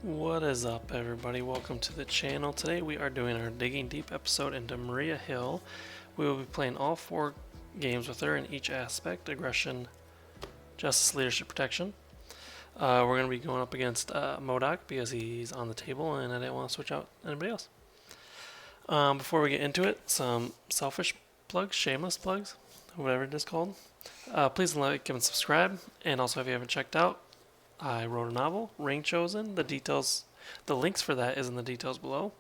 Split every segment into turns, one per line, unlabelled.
What is up, everybody? Welcome to the channel. Today we are doing our Digging Deep episode into Maria Hill. We will be playing all 4 games with her in each aspect: aggression, justice, leadership, protection. We're going to be going up against O.D.O.K because he's on the table and I didn't want to switch out anybody else. Before we get into it, some selfish plugs, shameless plugs, whatever it is called. Please like and subscribe, and also if you haven't checked out, I wrote a novel, Ring Chosen. The links for that is in the details below.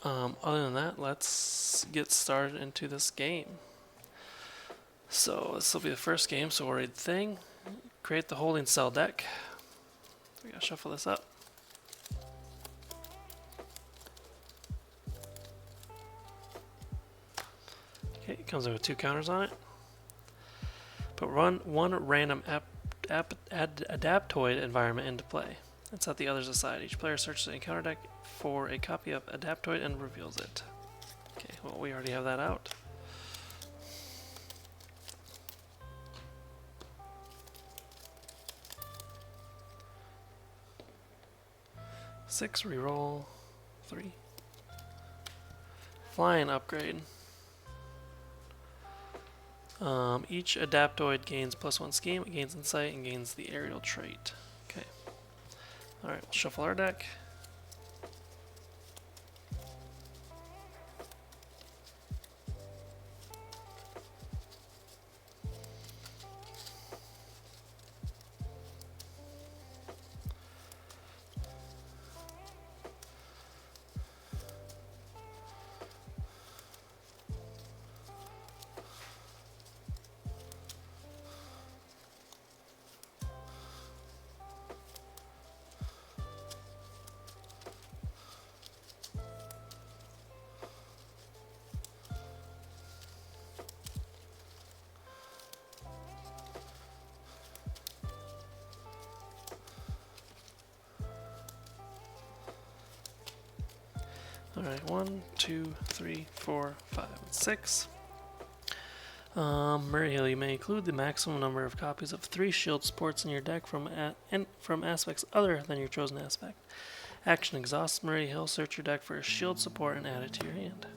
Other than that, let's get started into this game. So this will be the first game, so we'll read the thing. Create the holding cell deck. We gotta shuffle this up. Okay, it comes in with 2 counters on it. Put one random adaptoid environment into play and set the others aside. Each player searches the encounter deck for a copy of adaptoid and reveals it. Okay, well, we already have that out. Six, reroll, 3. Flying upgrade. Each adaptoid gains +1 scheme, it gains insight, and gains the aerial trait. Okay. Alright, we'll shuffle our deck. Alright, 1, 2, 3, 4, 5, and 6. Maria Hill, you may include the maximum number of copies of 3 shield supports in your deck from aspects other than your chosen aspect. Action: exhaust Maria Hill, search your deck for a shield support and add it to your hand.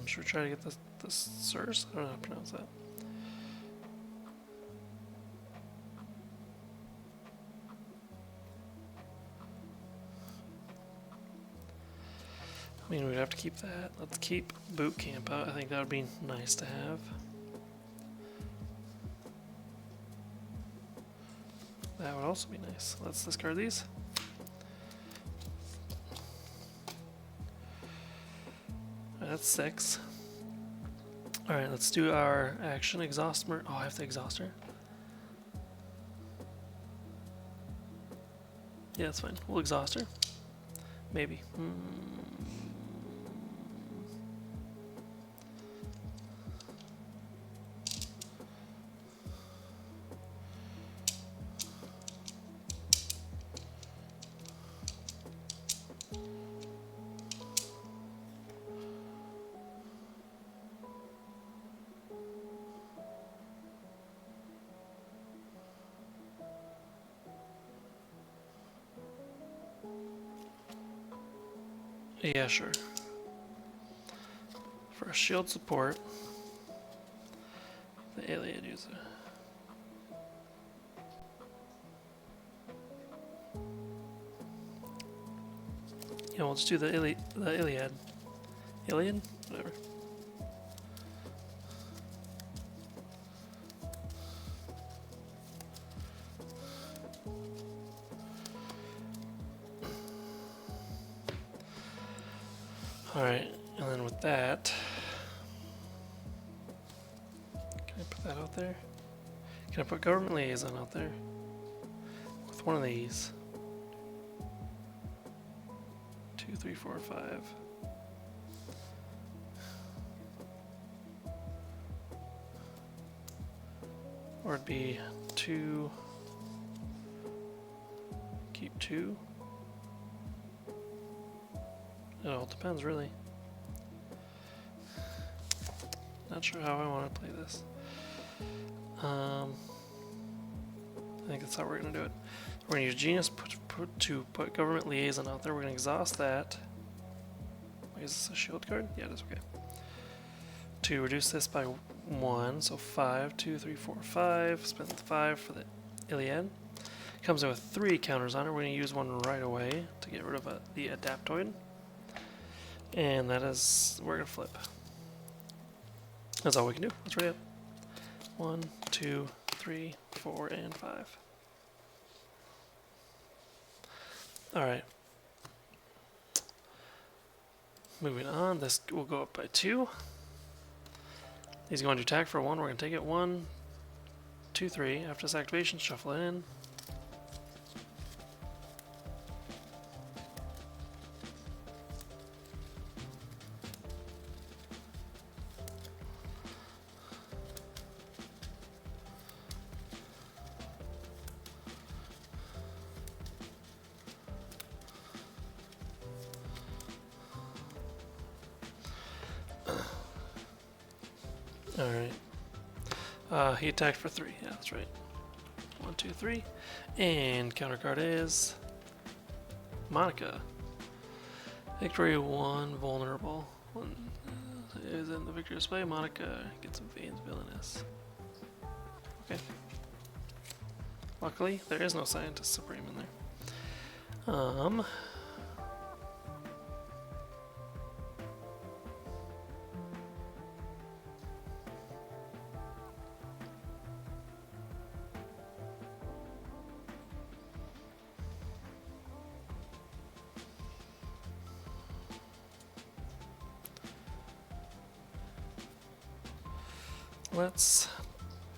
Should we try to get this Sirs? I don't know how to pronounce that. I mean, we'd have to keep that. Let's keep boot camp out. I think that would be nice to have. That would also be nice. Let's discard these. That's 6. Alright, let's do our action. Exhaust her. Oh, I have to exhaust her. Yeah, that's fine. We'll exhaust her. Maybe. Yeah, sure. For a shield support, the Iliad user. Yeah, we'll just do the Iliad. Iliad? Whatever. Alright, and then with that, can I put that out there? Can I put government liaison out there? With one of these. 2, 3, 4, 5. Or it'd be 2, keep 2. It all depends, really. Not sure how I want to play this. I think that's how we're going to do it. We're going to use Genius to put Government Liaison out there. We're going to exhaust that. Wait, is this a shield card? Yeah, it is. Okay. To reduce this by 1, so 5, 2, 3, 4, 5. Spend 5 for the Iliad. Comes in with 3 counters on it. We're going to use one right away to get rid of the Adaptoid. And that is, we're going to flip. That's all we can do. Let's ready up. 1, 2, 3, 4, and 5. Alright. Moving on, this will go up by 2. He's going to attack for 1. We're going to take it 1, 2, 3. After this activation, shuffle it in. Alright. He attacked for 3. Yeah, that's right. 1, 2, 3. And counter card is Monica. Victory 1, vulnerable. 1 is in the victory display. Monica gets some Vane's villainous. Okay. Luckily, there is no Scientist Supreme in there. Let's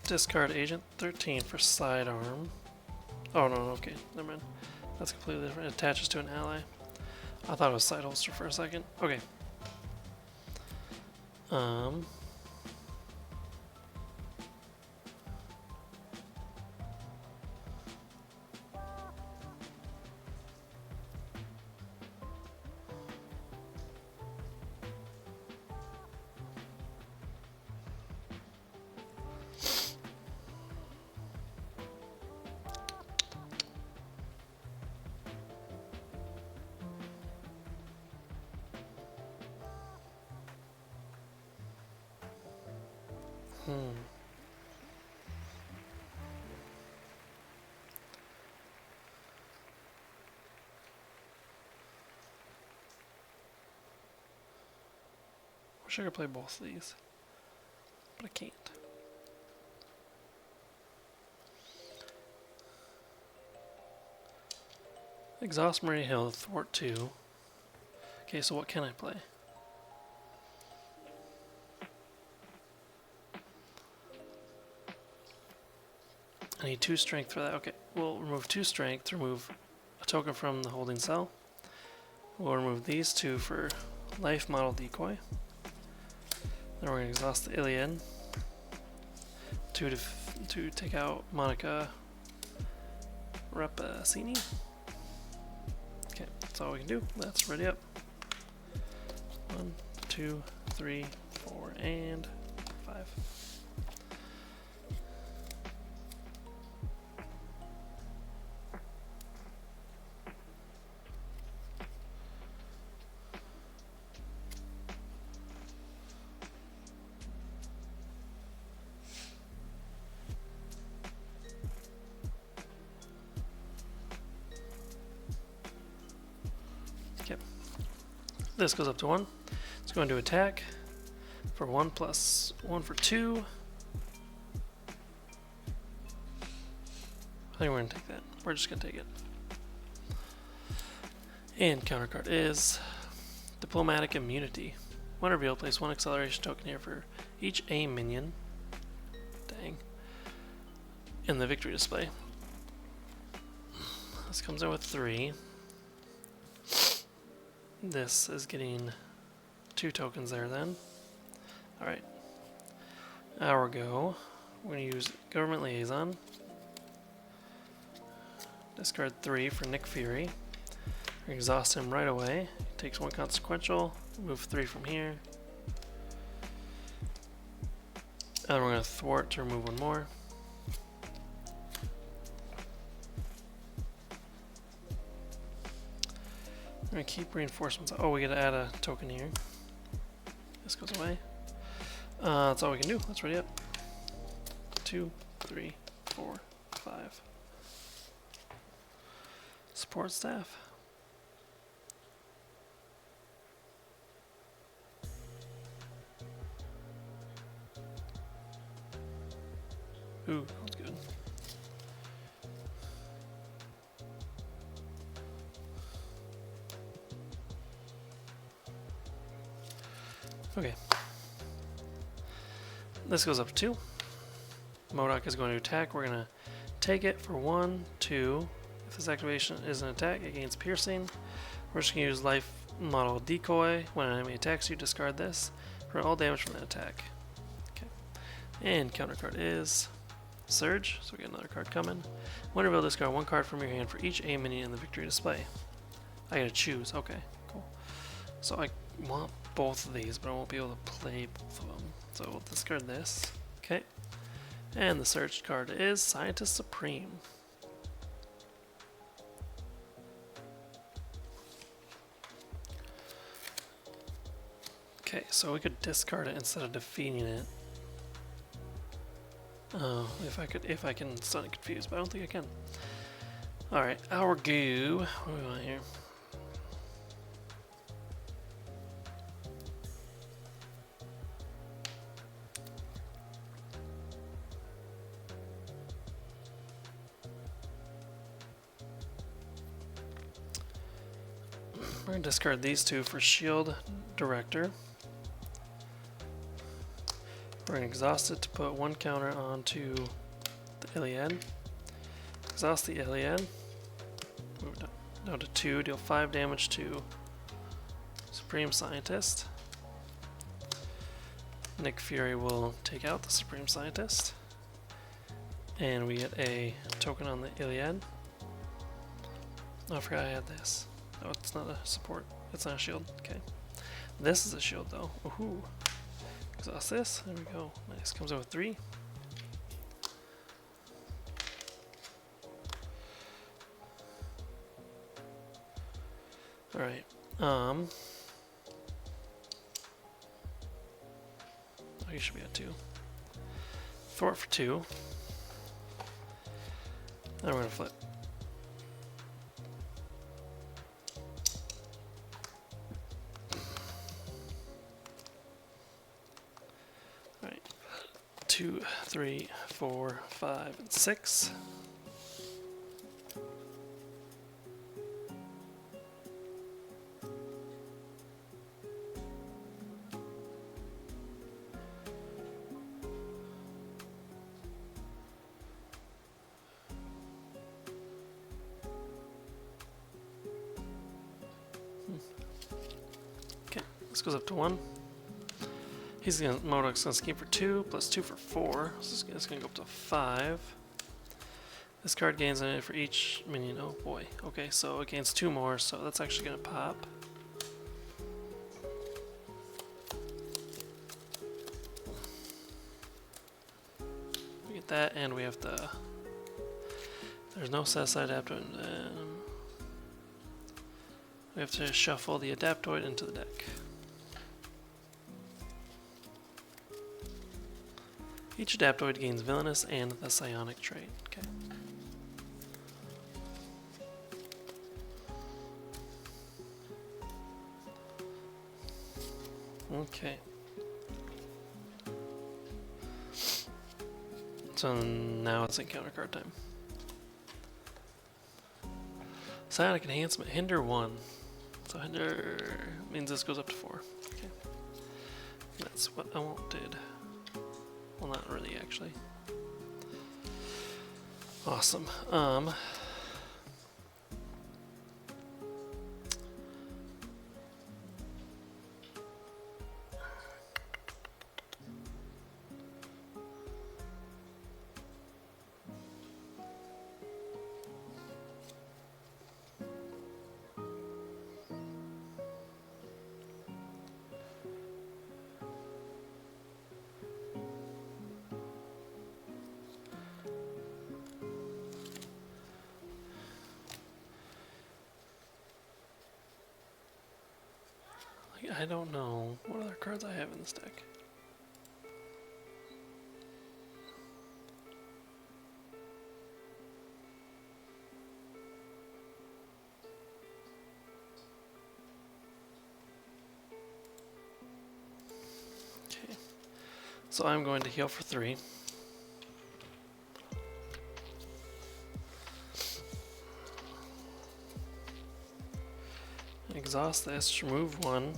discard Agent 13 for Sidearm. Oh, no, okay, never mind. That's completely different. It attaches to an ally. I thought it was Side Holster for a second. Okay. Wish I could play both of these, but I can't. Exhaust Maria Hill, thwart 2. Okay, so what can I play? I need 2 strength for that. Okay, we'll remove 2 strength, remove a token from the holding cell. We'll remove these 2 for life model decoy. Then we're going to exhaust the Iliad. 2 to take out Monica Rapacini. Okay, that's all we can do. Let's ready up. 1, 2, 3, 4, and 5. This goes up to 1. It's going to attack for 1 plus 1 for 2. I think we're going to take that. We're just going to take it. And counter card is Diplomatic Immunity. When revealed, place 1 acceleration token here for each A minion. Dang. In the victory display. This comes in with 3. This is getting 2 tokens there then. Alright. Our go. We're going to use Government Liaison. Discard 3 for Nick Fury. We're going to exhaust him right away. He takes 1 consequential. Move 3 from here. And we're going to thwart to remove one more. We're going to keep reinforcements. Oh, we got to add a token here. This goes away. That's all we can do. Let's ready up. 2, 3, 4, 5. Support staff. Ooh, that's good. Okay. This goes up 2. O.D.O.K is going to attack. We're going to take it for 1, 2. If this activation is an attack, it gains piercing. We're just going to use life model decoy. When an enemy attacks you, discard this for all damage from that attack. Okay. And counter card is Surge, so we get another card coming. When revealed, discard 1 card from your hand for each A minion in the victory display. I gotta choose. Okay, cool. So I want both of these, but I won't be able to play both of them. So we'll discard this. Okay. And the searched card is Scientist Supreme. Okay, so we could discard it instead of defeating it. Oh, if I can stun it confused, but I don't think I can. Alright, our goo. What do we want here? We're going to discard these two for Shield Director. We're going to exhaust it to put 1 counter onto the Iliad. Exhaust the Iliad. Move down to 2, deal 5 damage to Supreme Scientist. Nick Fury will take out the Supreme Scientist. And we get a token on the Iliad. Oh, I forgot I had this. Oh, it's not a support. It's not a shield. Okay. This is a shield though. Woohoo! Exhaust this. There we go. Nice. Comes out with 3. Alright. Oh, you should be at 2. Thwart for 2. Then we're gonna flip. Alright. 2, 3, 4, 5, and 6. Okay, this goes up to 1. He's gonna O.D.O.K's gonna scheme for 2 plus 2 for 4. So it's gonna go up to 5. This card gains an for each minion. Oh boy. Okay, so it gains 2 more, so that's actually gonna pop. We get that, and we have the. There's no set aside adaptoid. We have to shuffle the adaptoid into the deck. Each adaptoid gains Villainous and the Psionic trait. Okay. Okay. So now it's encounter card time. Psionic enhancement, hinder 1. So hinder means this goes up to 4. Okay. That's what I wanted. Well, not really, actually. Awesome. I don't know what other cards I have in this deck. Okay, so I'm going to heal for 3. Exhaust this, remove 1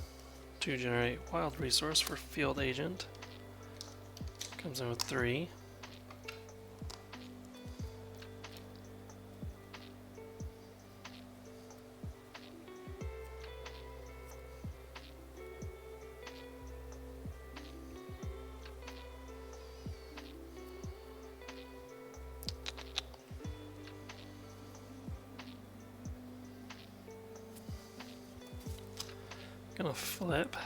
to generate wild resource for field agent. Comes in with 3. Gonna flip.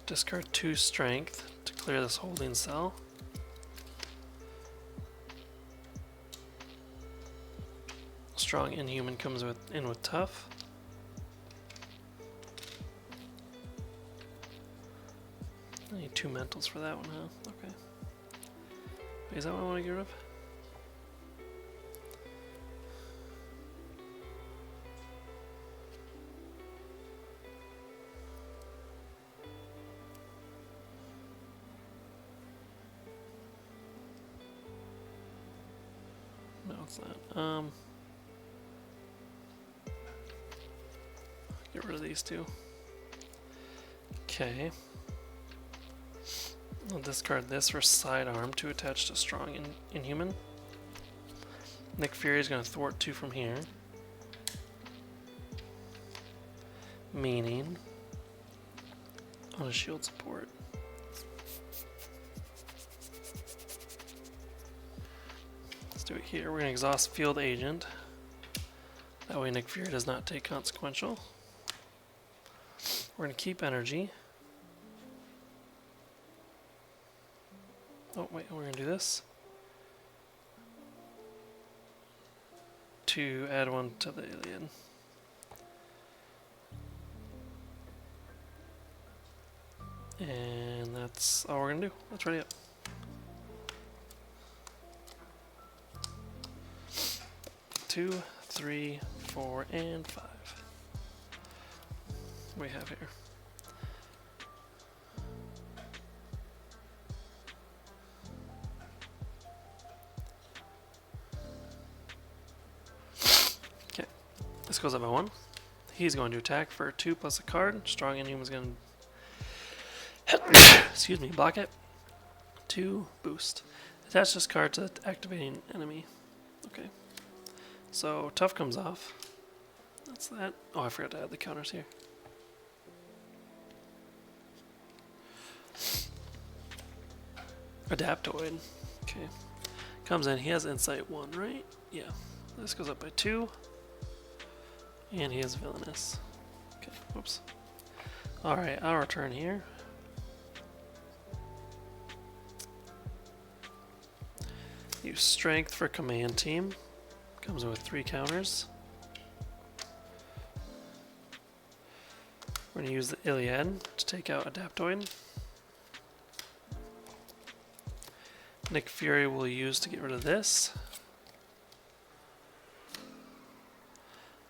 Discard 2 strength to clear this holding cell. Strong Inhuman comes in with tough. I need 2 mentals for that one, huh? Okay. Wait, is that what I want to get rid of? No, it's not. Get rid of these 2. Okay. I'll discard this for sidearm to attach to strong Inhuman. Nick Fury is going to thwart 2 from here. Meaning on a shield support. Let's do it here. We're going to exhaust field agent. That way Nick Fury does not take consequential. We're going to keep energy. Oh wait, we're going to do this. To add 1 to the alien. And that's all we're going to do. Let's ready up. Two, 3, 4, and 5. We have here. Okay, this goes up by 1. He's going to attack for 2 plus a card. Strong Inhuman is going to excuse me, block it. 2 boost. Attach this card to the activating enemy. Okay. So tough comes off. That's that. Oh, I forgot to add the counters here. Adaptoid. Okay. Comes in. He has insight 1, right? Yeah. This goes up by 2. And he has villainous. Okay. Whoops. Alright, our turn here. Use strength for command team. Comes in with 3 counters. We're going to use the Iliad to take out Adaptoid. Nick Fury will use to get rid of this.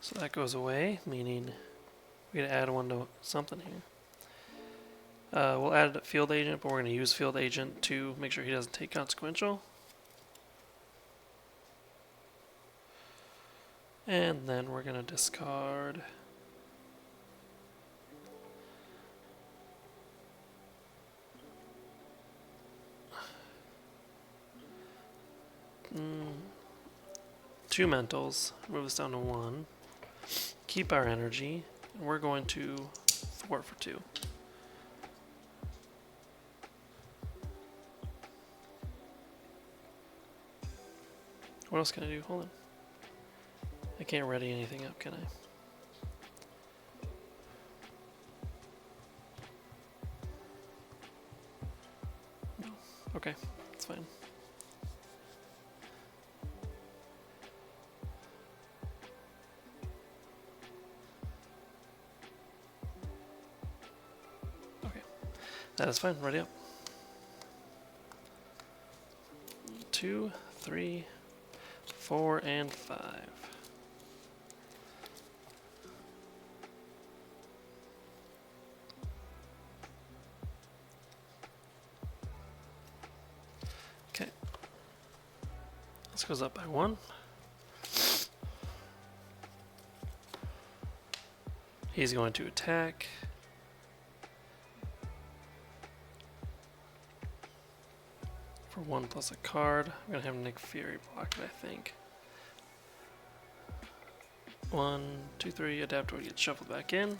So that goes away, meaning we gotta add 1 to something here. We'll add a field agent, but we're going to use field agent to make sure he doesn't take consequential. And then we're going to discard two mentals, move this down to 1, keep our energy, and we're going to thwart for 2. What else can I do? Hold on. I can't ready anything up, can I? No. Okay, that's fine. That is fine. Ready up. 2, 3, 4, and 5. Okay. This goes up by 1. He's going to attack. For 1 plus a card. I'm going to have Nick Fury block it, I think. 1, 2, 3, Adaptor gets shuffled back in.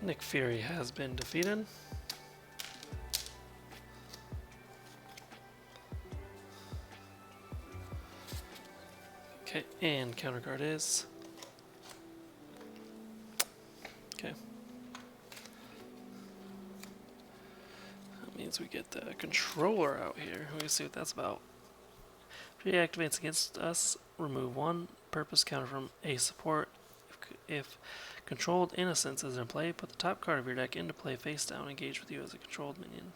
Nick Fury has been defeated. Okay, and counter card is... Okay. That means we get the controller out here. Let me see what that's about. If he activates against us, remove 1 purpose counter from a support. If Controlled Innocence is in play, put the top card of your deck into play face down, engage with you as a controlled minion.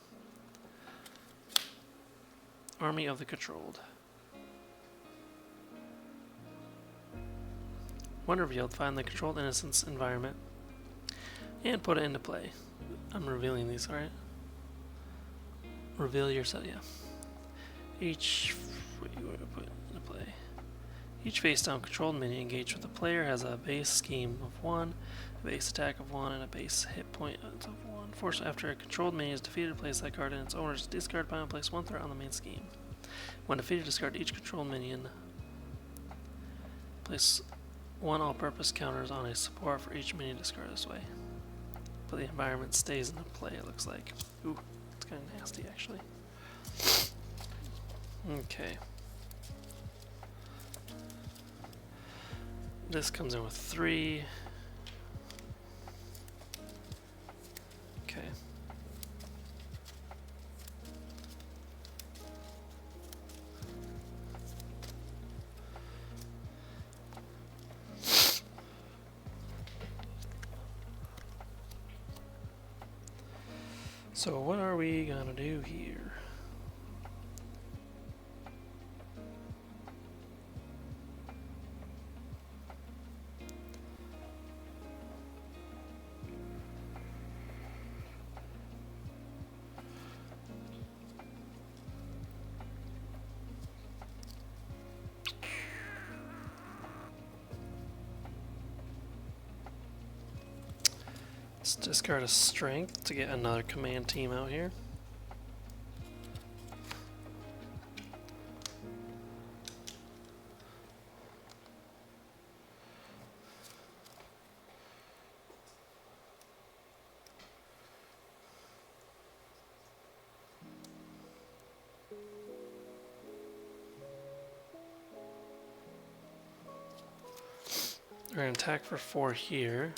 Army of the Controlled. When revealed, find the Controlled Innocence environment and put it into play. I'm revealing these, alright? Reveal yourself, yeah. What do you want to put into play? Each face-down controlled minion engaged with the player has a base scheme of 1, a base attack of 1, and a base hit point of 1. Force after a controlled minion is defeated, place that card in its owner's discard pile and place 1 threat on the main scheme. When defeated, discard each controlled minion. Place 1 all-purpose counters on a support for each minion discarded this way. But the environment stays in play, it looks like. Ooh, it's kind of nasty, actually. Okay. This comes in with 3. Okay. So what are we gonna do here? Let's discard a strength to get another command team out here. We're going to attack for 4 here.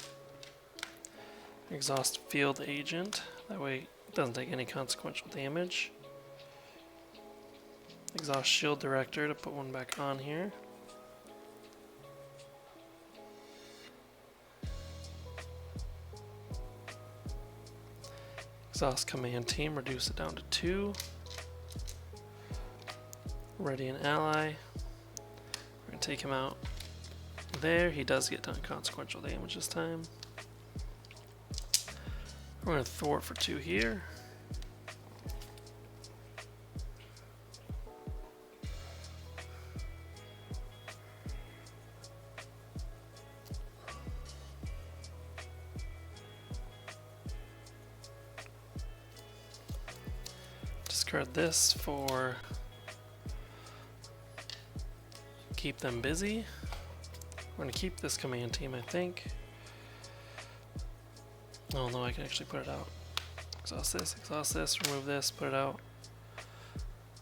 Exhaust Field Agent, that way it doesn't take any consequential damage. Exhaust Shield Director to put 1 back on here. Exhaust Command Team, reduce it down to 2. Ready an ally. We're going to take him out there. He does get done consequential damage this time. We're going to thwart for 2 here. Discard this for keep them busy. We're going to keep this command team, I think. Oh no, I can actually put it out. Exhaust this, remove this, put it out.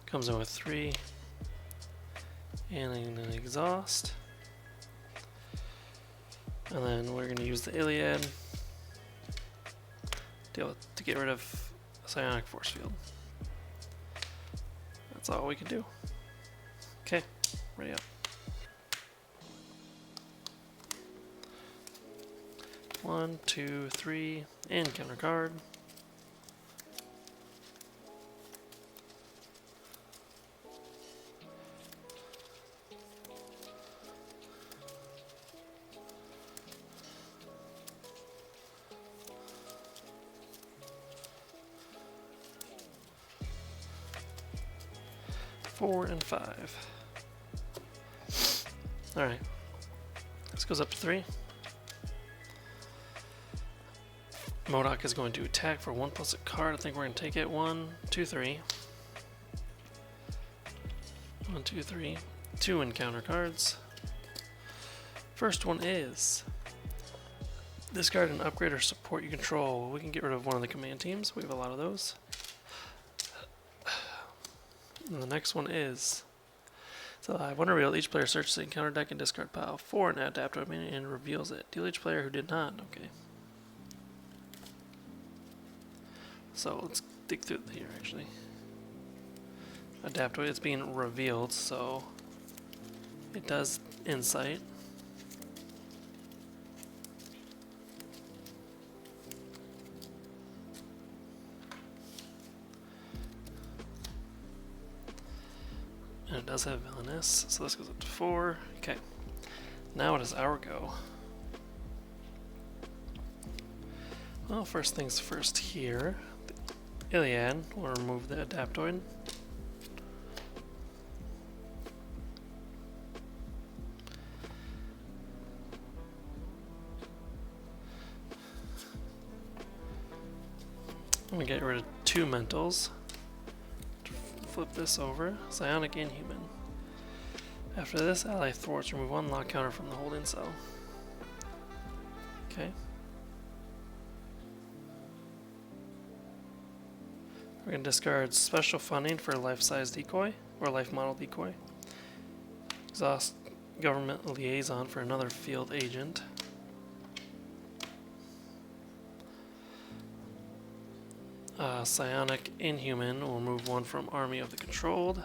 Comes in with 3. And an exhaust. And then we're going to use the Iliad to get rid of Psionic Force Field. that's all we can do. Okay, ready up. 1, 2, 3, and counter card. Four and 5. Alright. This goes up to 3. O.D.O.K is going to attack for 1 plus a card. I think we're going to take it. 1, 2, 3. 1, 2, 3. 2 encounter cards. First one is discard an upgrade or support you control. We can get rid of one of the command teams. We have a lot of those. And the next one is, so when revealed, each player searches the encounter deck and discard pile for an adaptive and reveals it. Deal each player who did not. Okay. So let's dig through here actually. Adaptoid, it's being revealed, so it does insight. And it does have villainous, so this goes up to 4. Okay. Now it is our go. Well, first things first here. The Iliad, we'll remove the Adaptoid. I'm gonna get rid of 2 mentals. Flip this over, psionic and human. After this, ally thwarts, remove 1 lock counter from the holding cell. Okay. We're going to discard special funding for life-size decoy, or life model decoy. Exhaust government liaison for another field agent. Psionic Inhuman will remove 1 from Army of the Controlled.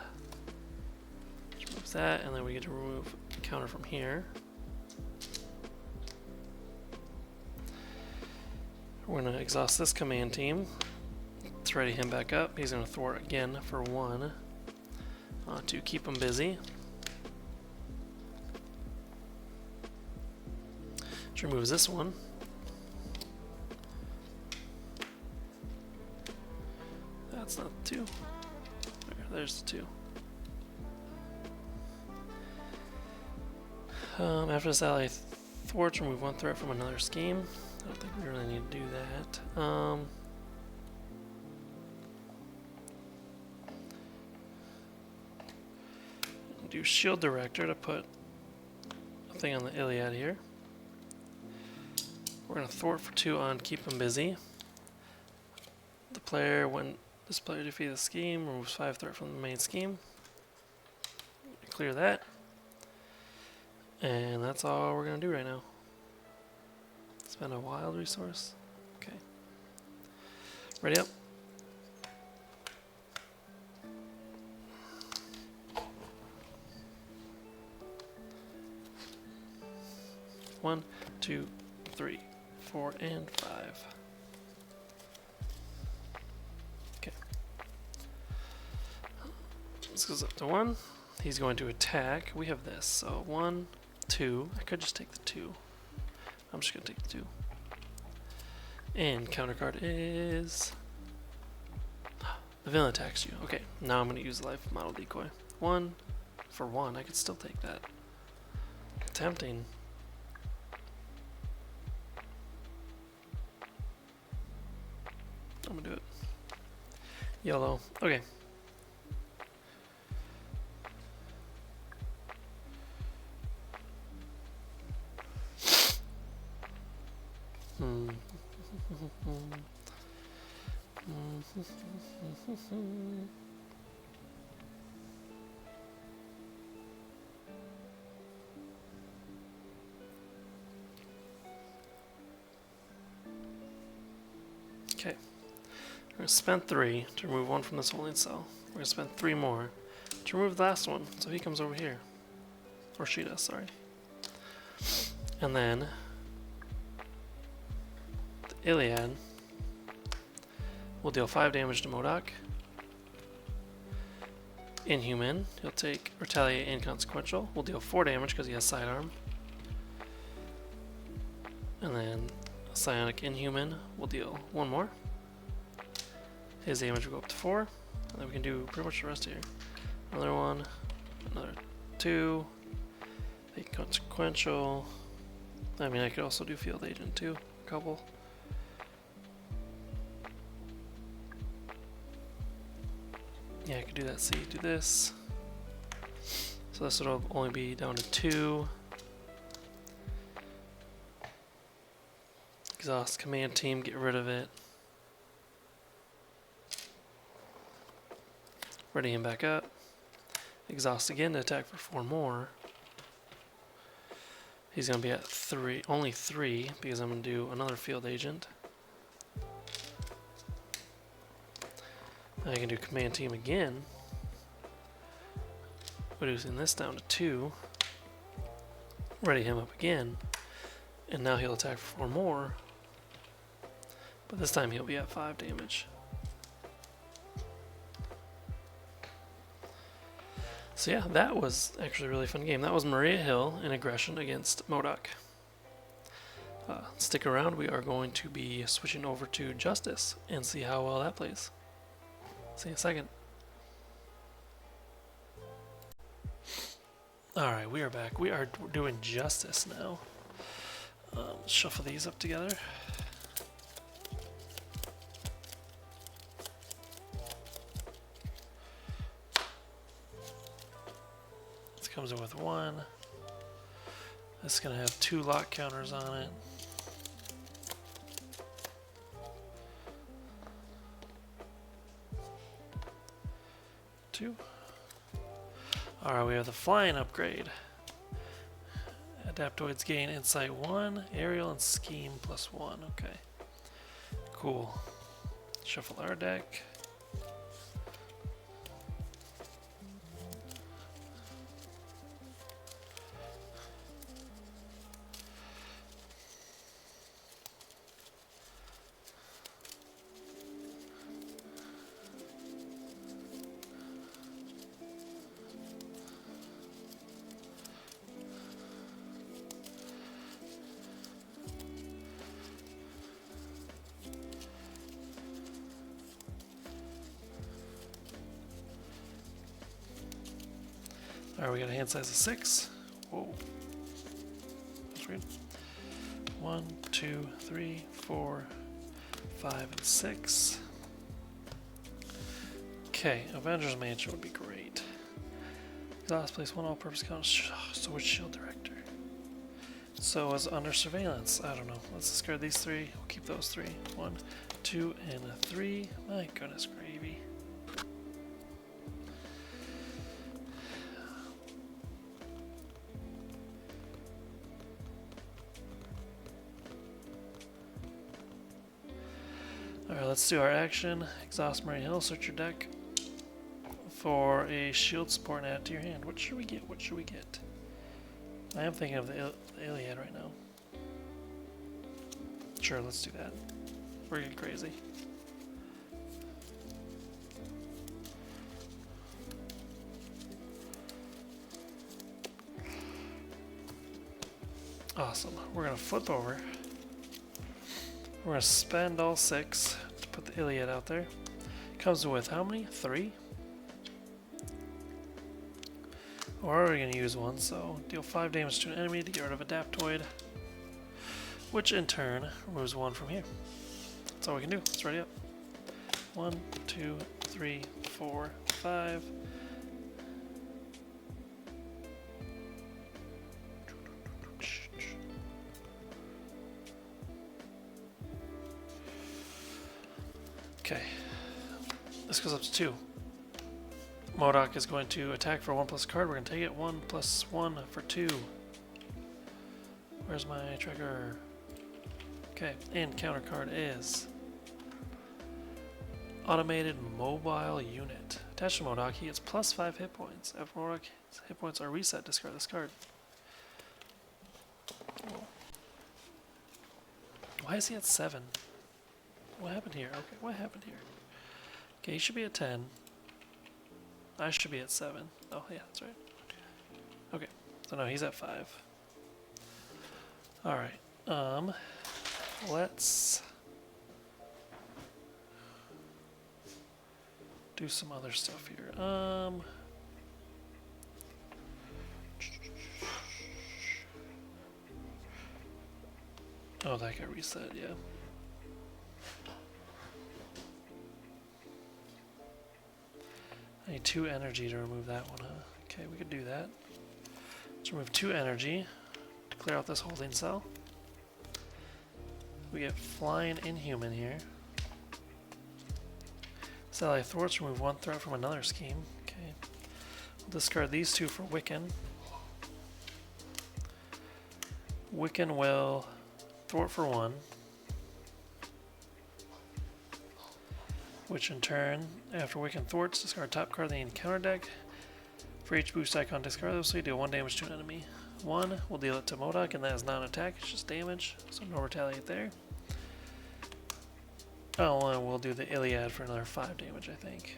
Which removes that, and then we get to remove a counter from here. We're going to exhaust this command team to ready him back up. He's going to thwart again for 1 to keep him busy. Which removes this one. That's not 2. There's the 2. After this ally thwarts, remove 1 threat from another scheme. I don't think we really need to do that. Do Shield Director to put a thing on the Iliad here. We're going to thwart for 2 on keep him busy. The player, when this player defeats the scheme, removes 5 threat from the main scheme. Clear that. And that's all we're going to do right now. Spend a wild resource. Okay. Ready up. One, 2, 3, 4, and 5. Okay. This goes up to 1. He's going to attack. We have this. So 1, 2. I could just take the 2. I'm just going to take the 2. And counter card is... The villain attacks you. Okay, now I'm going to use life model decoy. 1 for 1. I could still take that. Tempting. I'm going to do it. YOLO. Okay. Okay. We're going to spend 3 to remove 1 from this holding cell. We're going to spend 3 more to remove the last one. So he comes over here. Or she does, sorry. And then the Iliad will deal 5 damage to O.D.O.K. Inhuman, he'll take Retaliate Inconsequential. Will deal 4 damage because he has Sidearm. And then Psionic Inhuman will deal 1 more. His damage will go up to 4. And then we can do pretty much the rest here. Another 1, another 2, Inconsequential. I mean, I could also do Field Agent too, a couple. Yeah, I could do that. See, do this. So this will only be down to 2. Exhaust Command Team, get rid of it. Ready him back up. Exhaust again to attack for 4 more. He's going to be at 3, only 3, because I'm going to do another Field Agent. I can do Command Team again, reducing this down to 2. Ready him up again, and now he'll attack for 4 more, but this time he'll be at 5 damage. So yeah, that was actually a really fun game. That was Maria Hill in Aggression against O.D.O.K. Stick around, we are going to be switching over to Justice and see how well that plays. See you in a second. Alright, we are back. We are doing Justice now. Shuffle these up together. This comes in with 1. This is going to have 2 lock counters on it. Alright, we have the Flying upgrade. Adaptoids gain Insight 1, Aerial, and Scheme +1. Okay. Cool. Shuffle our deck. Alright, we got a hand size of 6. Whoa. That's weird. 1, 2, 3, 4, 5, and 6. Okay, Avengers Mansion would be great. Exhaust, place 1 all-purpose count Sword Shield Director. So as under surveillance, I don't know. Let's discard these 3. We'll keep those 3. 1, 2, and a 3. My goodness gravy. Alright, let's do our action. Exhaust Maria Hill, search your deck for a shield support and add it to your hand. What should we get? What should we get? I am thinking of the Iliad right now. Sure, let's do that. We're getting crazy. Awesome. We're going to flip over. We're going to spend all 6 to put the Iliad out there. Comes with how many? 3? We're already going to use 1, so deal 5 damage to an enemy to get rid of Adaptoid, which in turn removes 1 from here. That's all we can do. Let's ready up. 1, 2, 3, 4, 5. Okay, this goes up to 2. O.D.O.K is going to attack for 1+ card. We're going to take it 1+1 for 2. Where's my trigger? Okay, and counter card is Automated Mobile Unit. Attached to O.D.O.K, he gets plus 5 hit points. After O.D.O.K's hit points are reset, discard this card. Whoa. Why is he at 7? What happened here? Okay, what happened here? Okay, he should be at 10. I should be at 7. Oh, yeah, that's right. Okay, so no, he's at 5. Alright, let's do some other stuff here. Oh, that got reset, yeah. I need 2 energy to remove that one, huh? Okay, we could do that. Let's remove 2 energy to clear out this holding cell. We get Flying Inhuman here. Sally Thwarts, remove 1 threat from another scheme. Okay. We'll discard these 2 for Wiccan. Wiccan will thwart for 1. Which in turn, after Wiccan thwarts, discard top card of the encounter deck. For each boost icon discard this, so you deal 1 damage to an enemy. 1 will deal it to O.D.O.K, and that is not an attack, it's just damage, so no retaliate there. Oh, and we'll do the Iliad for another 5 damage, I think.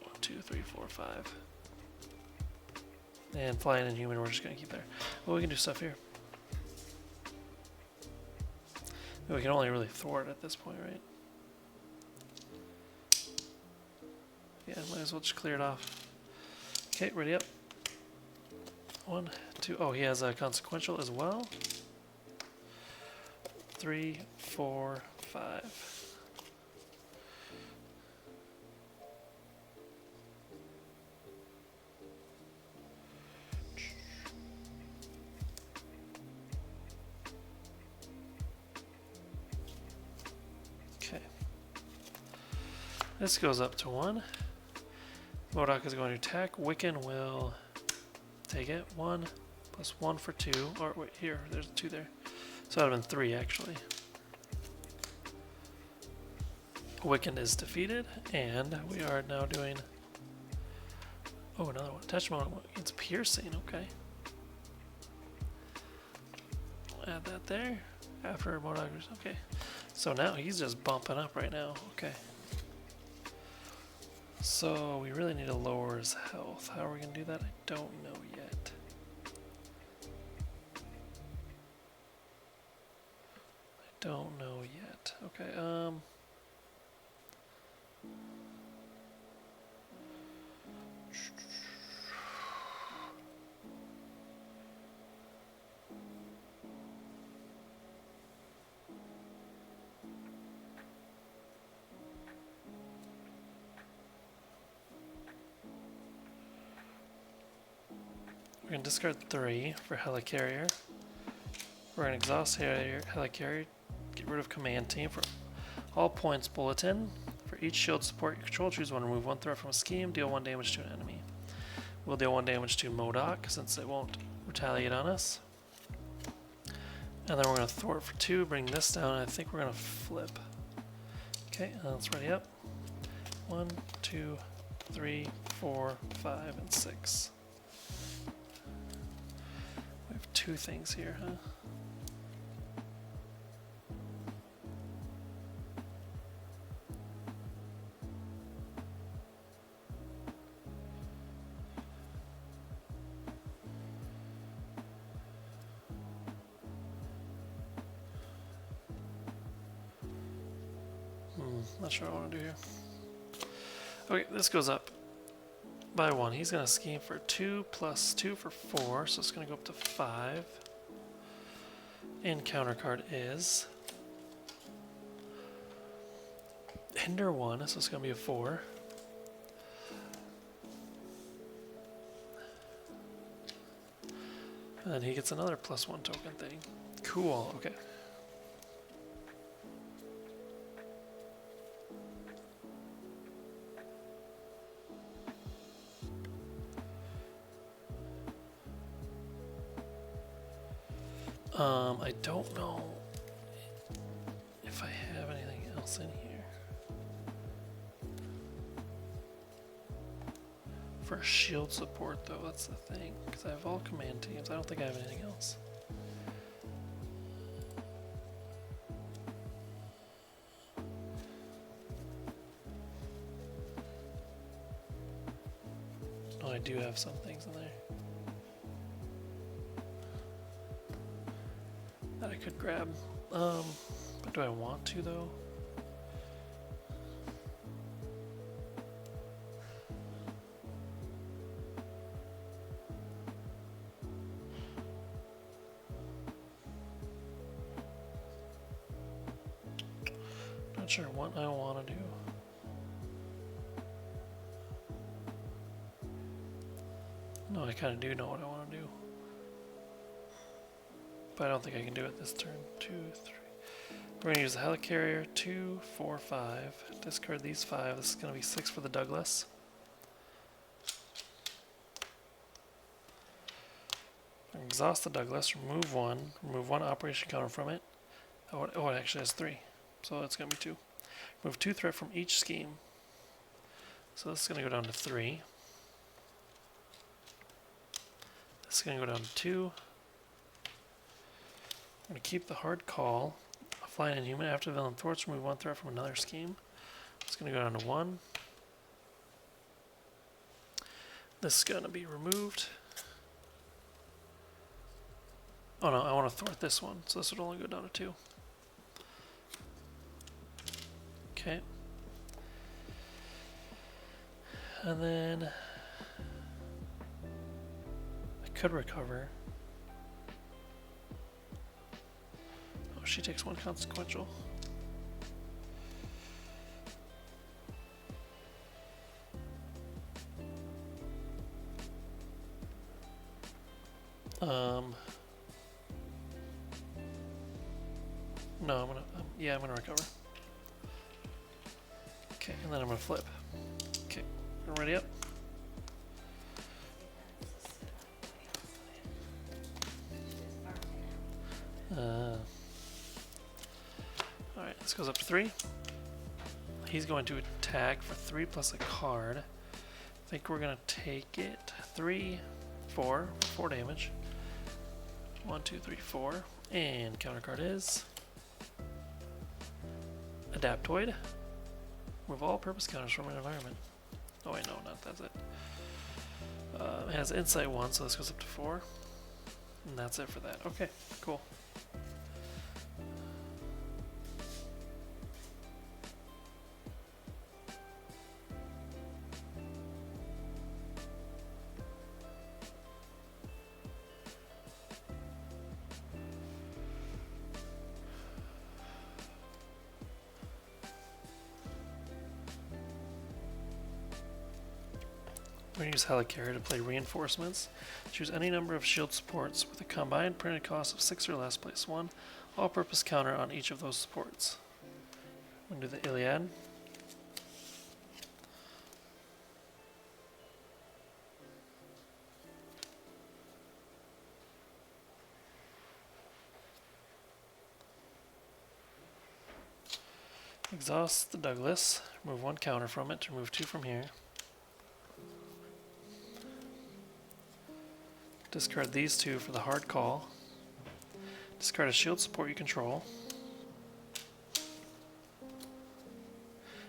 1, 2, 3, 4, 5. And Flying Inhuman, we're just gonna keep there. Well, we can do stuff here. We can only really thwart at this point, right? Yeah, might as well just clear it off. Okay, ready up. 1, 2. Oh, he has a consequential as well. 3, 4, 5. Okay. This goes up to 1. O.D.O.K is going to attack. Wiccan will take it. 1 plus 1 for 2. Or wait, here, there's 2 there. So that would have been 3 actually. Wiccan is defeated, and we are now doing. Oh, another one. Attachment against piercing. Okay. We'll add that there. After O.D.O.K. Okay. So now he's just bumping up right now. Okay. So we really need to lower his health. How are we going to do that? I don't know yet. I don't know yet. Okay, we're going to discard 3 for Helicarrier. We're going to exhaust Helicarrier, get rid of Command Team for all points bulletin. For each shield support you control, choose 1, remove 1 threat from a scheme, deal 1 damage to an enemy. We'll deal 1 damage to O.D.O.K since it won't retaliate on us. And then we're going to thwart for 2, bring this down, and I think we're going to flip. Okay, let's ready up. 1, 2, 3, 4, 5, and 6. We have 2 things here, huh? Not sure what I want to do here. Okay, this goes up by 1. He's going to scheme for 2 plus 2 for 4, so it's going to go up to 5. And counter card is Hinder 1, so it's going to be a 4. And then he gets another +1 token thing. Cool, okay. I don't know if I have anything else in here. for shield support though, that's the thing. Because I have all command teams. I don't think I have anything else. Oh, I do have some things in there that I could grab. But do I want to though? Not sure what I want to do. No, I kind of do know what I want to do. But I don't think I can do it this turn. 2, 3. We're going to use the helicarrier. 2, 4, 5. Discard these 5. This is going to be 6 for the Douglas. Exhaust the Douglas. Remove 1. Remove 1 operation counter from it. Oh, it actually has 3. So it's going to be 2. Remove 2 threat from each scheme. So this is going to go down to 3. This is going to go down to 2. I'm going to keep the hard call. Flying Inhuman after villain thwarts, remove 1 threat from another scheme. It's going to go down to 1. This is going to be removed. Oh no, I want to thwart this one, so this would only go down to 2. Okay. And then I could recover. Oh, she takes 1 consequential. No, I'm gonna recover. Okay, and then I'm gonna flip. Okay, ready up. Alright, this goes up to 3. He's going to attack for 3 plus a card. I think we're gonna take it 3, 4 damage. 1, 2, 3, 4. And counter card is Adaptoid. Remove all purpose counters from an environment. Oh wait, no, not that's it. It has Insight 1, so this goes up to 4. And that's it for that. Okay, cool. We're going to use Helicarrier to play Reinforcements. Choose any number of shield supports with a combined printed cost of 6 or less. Place 1 all-purpose counter on each of those supports. I'm going to do the Iliad. Exhaust the Douglas. Remove 1 counter from it to remove 2 from here. Discard these 2 for the hard call. Discard a shield support you control.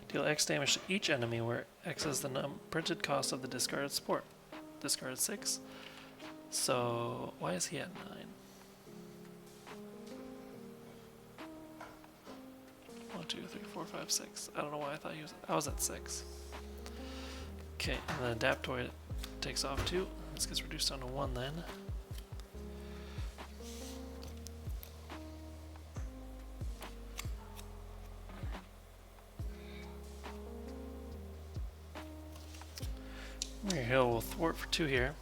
Deal X damage to each enemy where X is the printed cost of the discarded support. Discarded 6. So why is he at 9? 1, 2, 3, 4, 5, 6. I don't know why I thought I was at 6. Okay, and the Adaptoid takes off 2. This gets reduced down to 1 then. Your hill will thwart for 2 here.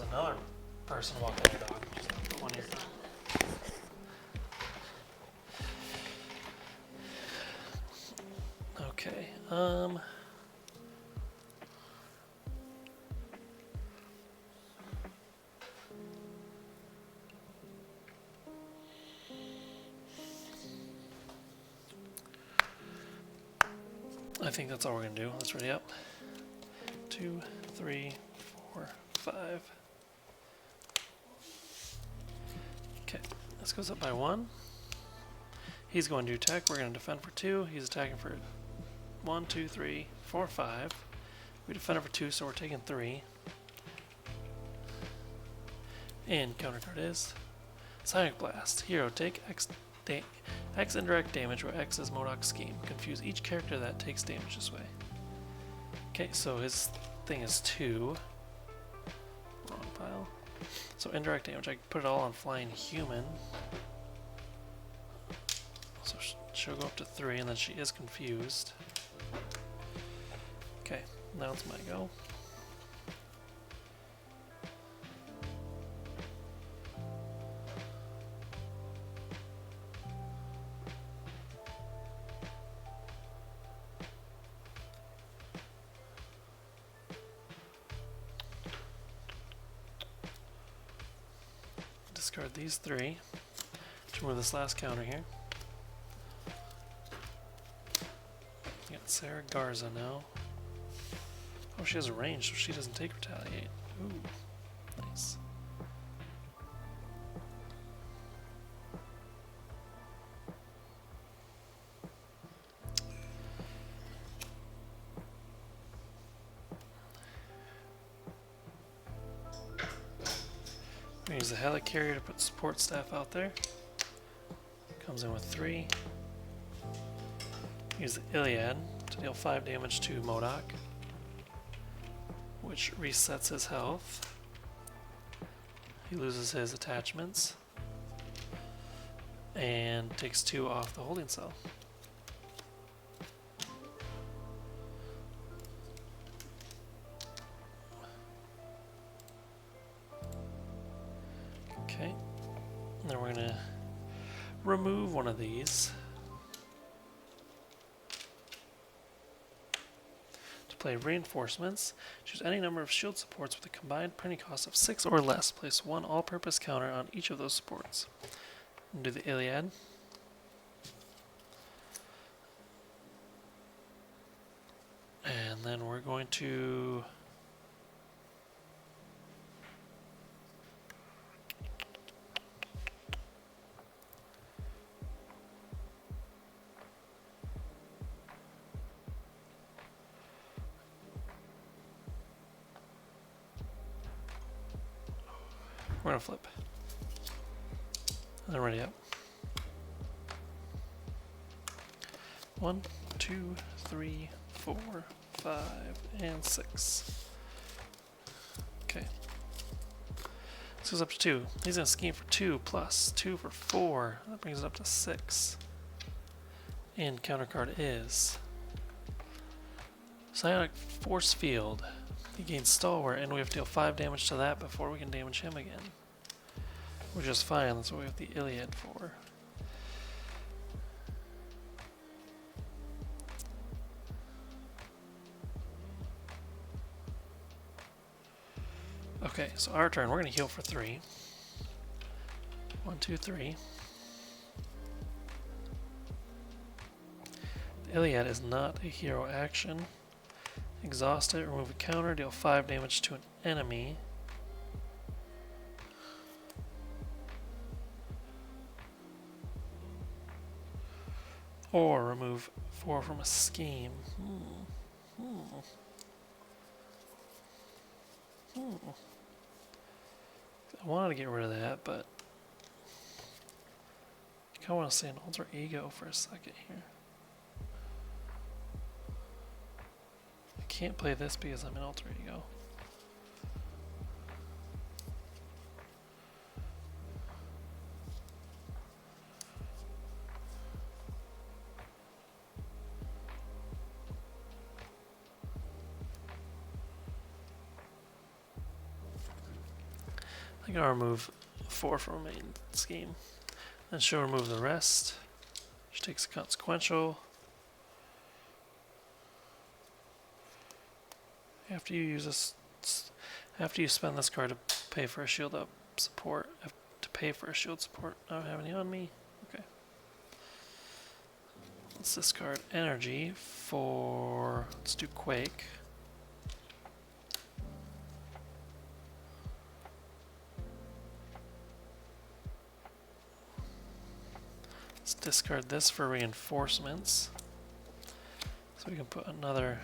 another person walking their dog. Just put one here. Okay. I think that's all we're gonna do. Let's ready up. 2, 3, 4, 5. Okay, this goes up by 1. He's going to attack. We're going to defend for 2. He's attacking for 1, 2, 3, 4, 5. We defended for 2, so we're taking 3. And counter card is Sonic Blast. Hero, take X indirect damage, where X is O.D.O.K scheme. Confuse each character that takes damage this way. Okay, so his thing is 2. Wrong pile. So indirect damage, I can put it all on Flying Human. So she'll go up to 3, and then she is confused. Okay, now it's my go. Discard these 3 to remove this last counter here. Got Sarah Garza now. Oh, she has a range, so she doesn't take retaliate. Ooh, nice. We use the helicarrier to put support staff out there. Comes in with 3. Use the Iliad to deal 5 damage to O.D.O.K, which resets his health. He loses his attachments and takes 2 off the holding cell. Okay, and then we're going to remove one of these. To play Reinforcements, choose any number of shield supports with a combined printing cost of 6 or less. Place 1 all-purpose counter on each of those supports. And do the Iliad. And then we're going to flip. And then ready up. 1, 2, 3, 4, 5, and 6. Okay. This goes up to 2. He's going to scheme for 2 plus 2 for 4. That brings it up to 6. And counter card is Psionic Force Field. He gains Stalwart, and we have to deal 5 damage to that before we can damage him again. Which is fine, that's what we have the Iliad for. Okay, so our turn, we're going to heal for 3. 1, 2, 3. The Iliad is not a hero action. Exhaust it, remove a counter, deal 5 damage to an enemy. Or remove 4 from a scheme. I wanted to get rid of that, but I kind of want to say an alter ego for a second here. I can't play this because I'm an alter ego. I think I'll remove 4 from main scheme. Then she'll remove the rest. She takes a consequential. After you spend this card to pay for a shield up support, to pay for a shield support. I don't have any on me. Okay. Let's discard energy for. Let's do Quake. Let's discard this for reinforcements. So we can put another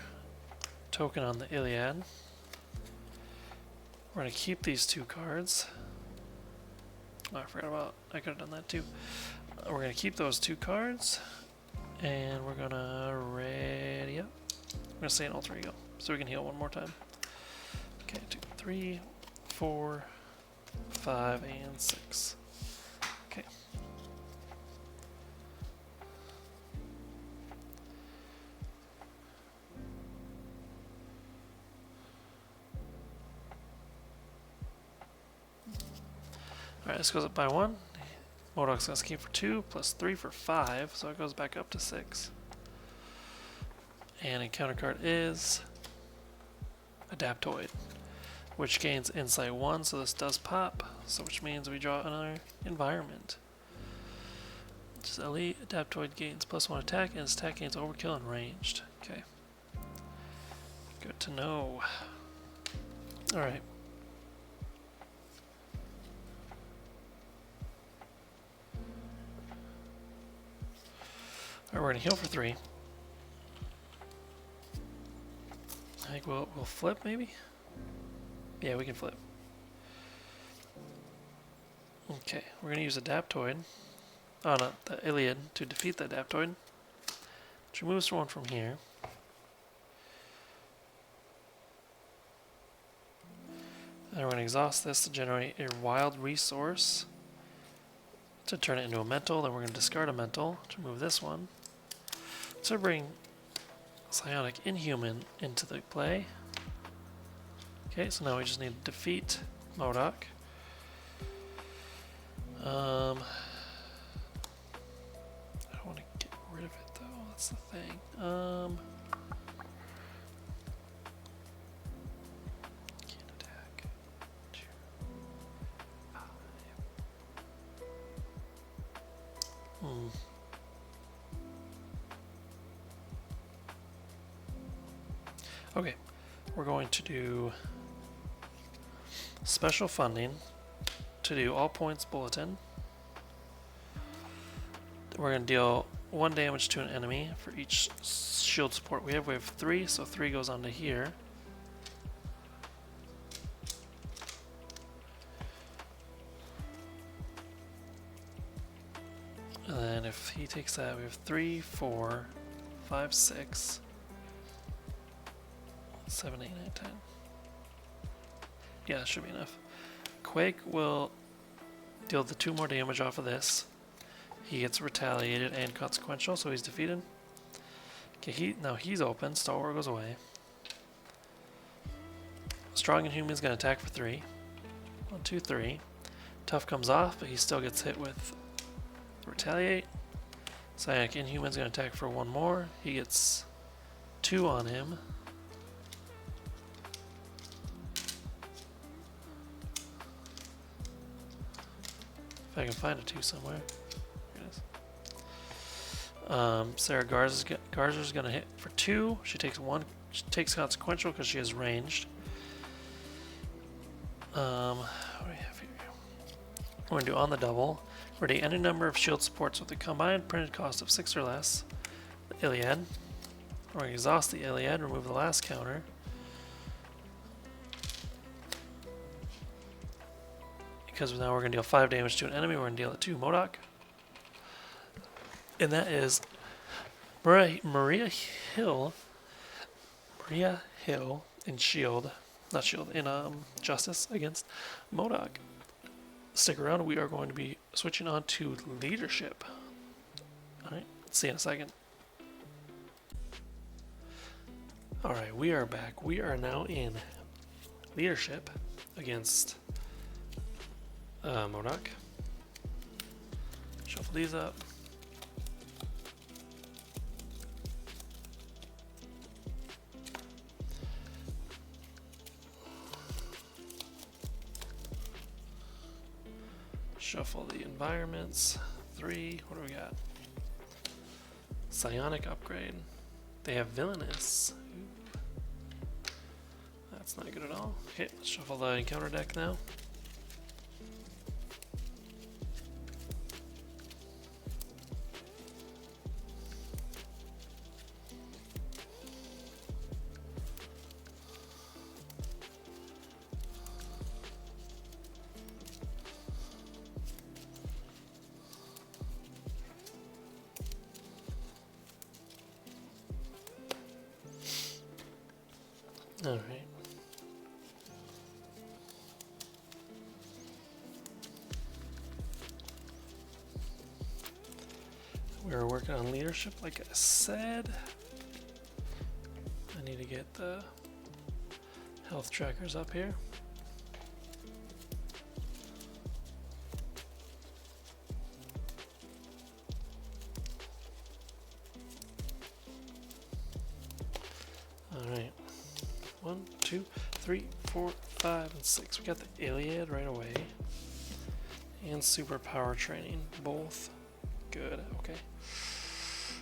token on the Iliad. We're going to keep these 2 cards. Oh, I forgot about, I could have done that too. We're going to keep those 2 cards. And we're going to ready up. I'm going to say an alter ego so we can heal one more time. Okay, 2, 3, 4, 5, and 6. Okay. Alright, this goes up by 1. O.D.O.K's going to keep for 2, plus 3 for 5, so it goes back up to 6. And a counter card is Adaptoid, which gains Insight 1, so this does pop, so which means we draw another environment. Which is Elite. Adaptoid gains +1 attack, and its attack gains Overkill and Ranged. Okay. Good to know. Alright. Alright, we're going to heal for 3. I think we'll flip, maybe? Yeah, we can flip. Okay, we're going to use Adaptoid. Oh, not the Iliad to defeat the Adaptoid. Which removes 1 from here. And we're going to exhaust this to generate a wild resource to turn it into a mental. Then we're going to discard a mental to remove this one. To bring Psionic Inhuman into the play. Okay, so now we just need to defeat O.D.O.K. I don't want to get rid of it though, that's the thing. Can't attack. 2, 5. Okay, we're going to do special funding to do all points bulletin. We're going to deal 1 damage to an enemy for each shield support we have. We have 3, so 3 goes onto here. And then if he takes that, we have 3, 4, 5, 6, 7, 8, 9, 10. Yeah, that should be enough. Quake will deal the 2 more damage off of this. He gets retaliated and consequential, so he's defeated. Okay, now he's open. Stalwart goes away. Strong Inhuman is going to attack for 3. 1, 2, 3. Tough comes off, but he still gets hit with retaliate. Psionic Inhuman is going to attack for 1 more. He gets 2 on him. If I can find a 2 somewhere. Here it is. Sarah Garzer's going to hit for 2. She takes 1. She takes consequential because she has ranged. What do we have here? We're going to do on the double. Ready any number of shield supports with a combined printed cost of 6 or less. The Iliad. We're going to exhaust the Iliad, remove the last counter. Because now we're going to deal 5 damage to an enemy, we're going to deal it to O.D.O.K. And that is Maria Hill in Shield, not Shield, in Justice against O.D.O.K. Stick around, we are going to be switching on to Leadership. Alright, see you in a second. Alright, we are back. We are now in Leadership against O.D.O.K. Shuffle these up. Shuffle the environments. 3. What do we got? Psionic upgrade. They have villainous. Ooh. That's not good at all. Okay, let's shuffle the encounter deck now. All right. We're working on leadership, like I said. I need to get the health trackers up here. All right. 1, 2, 3, 4, 5, and 6. We got the Iliad right away. And superpower training. Both good. Okay.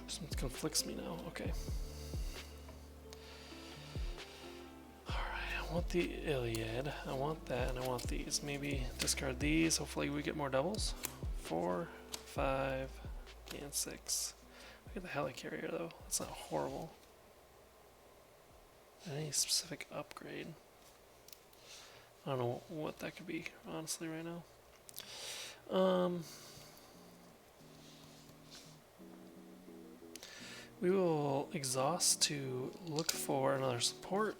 Something conflicts me now. Okay. Alright, I want the Iliad. I want that, and I want these. Maybe discard these. Hopefully we get more doubles. 4, 5, and 6. Look at the helicarrier though. That's not horrible. Any specific upgrade? I don't know what that could be, honestly, right now. We will exhaust to look for another support.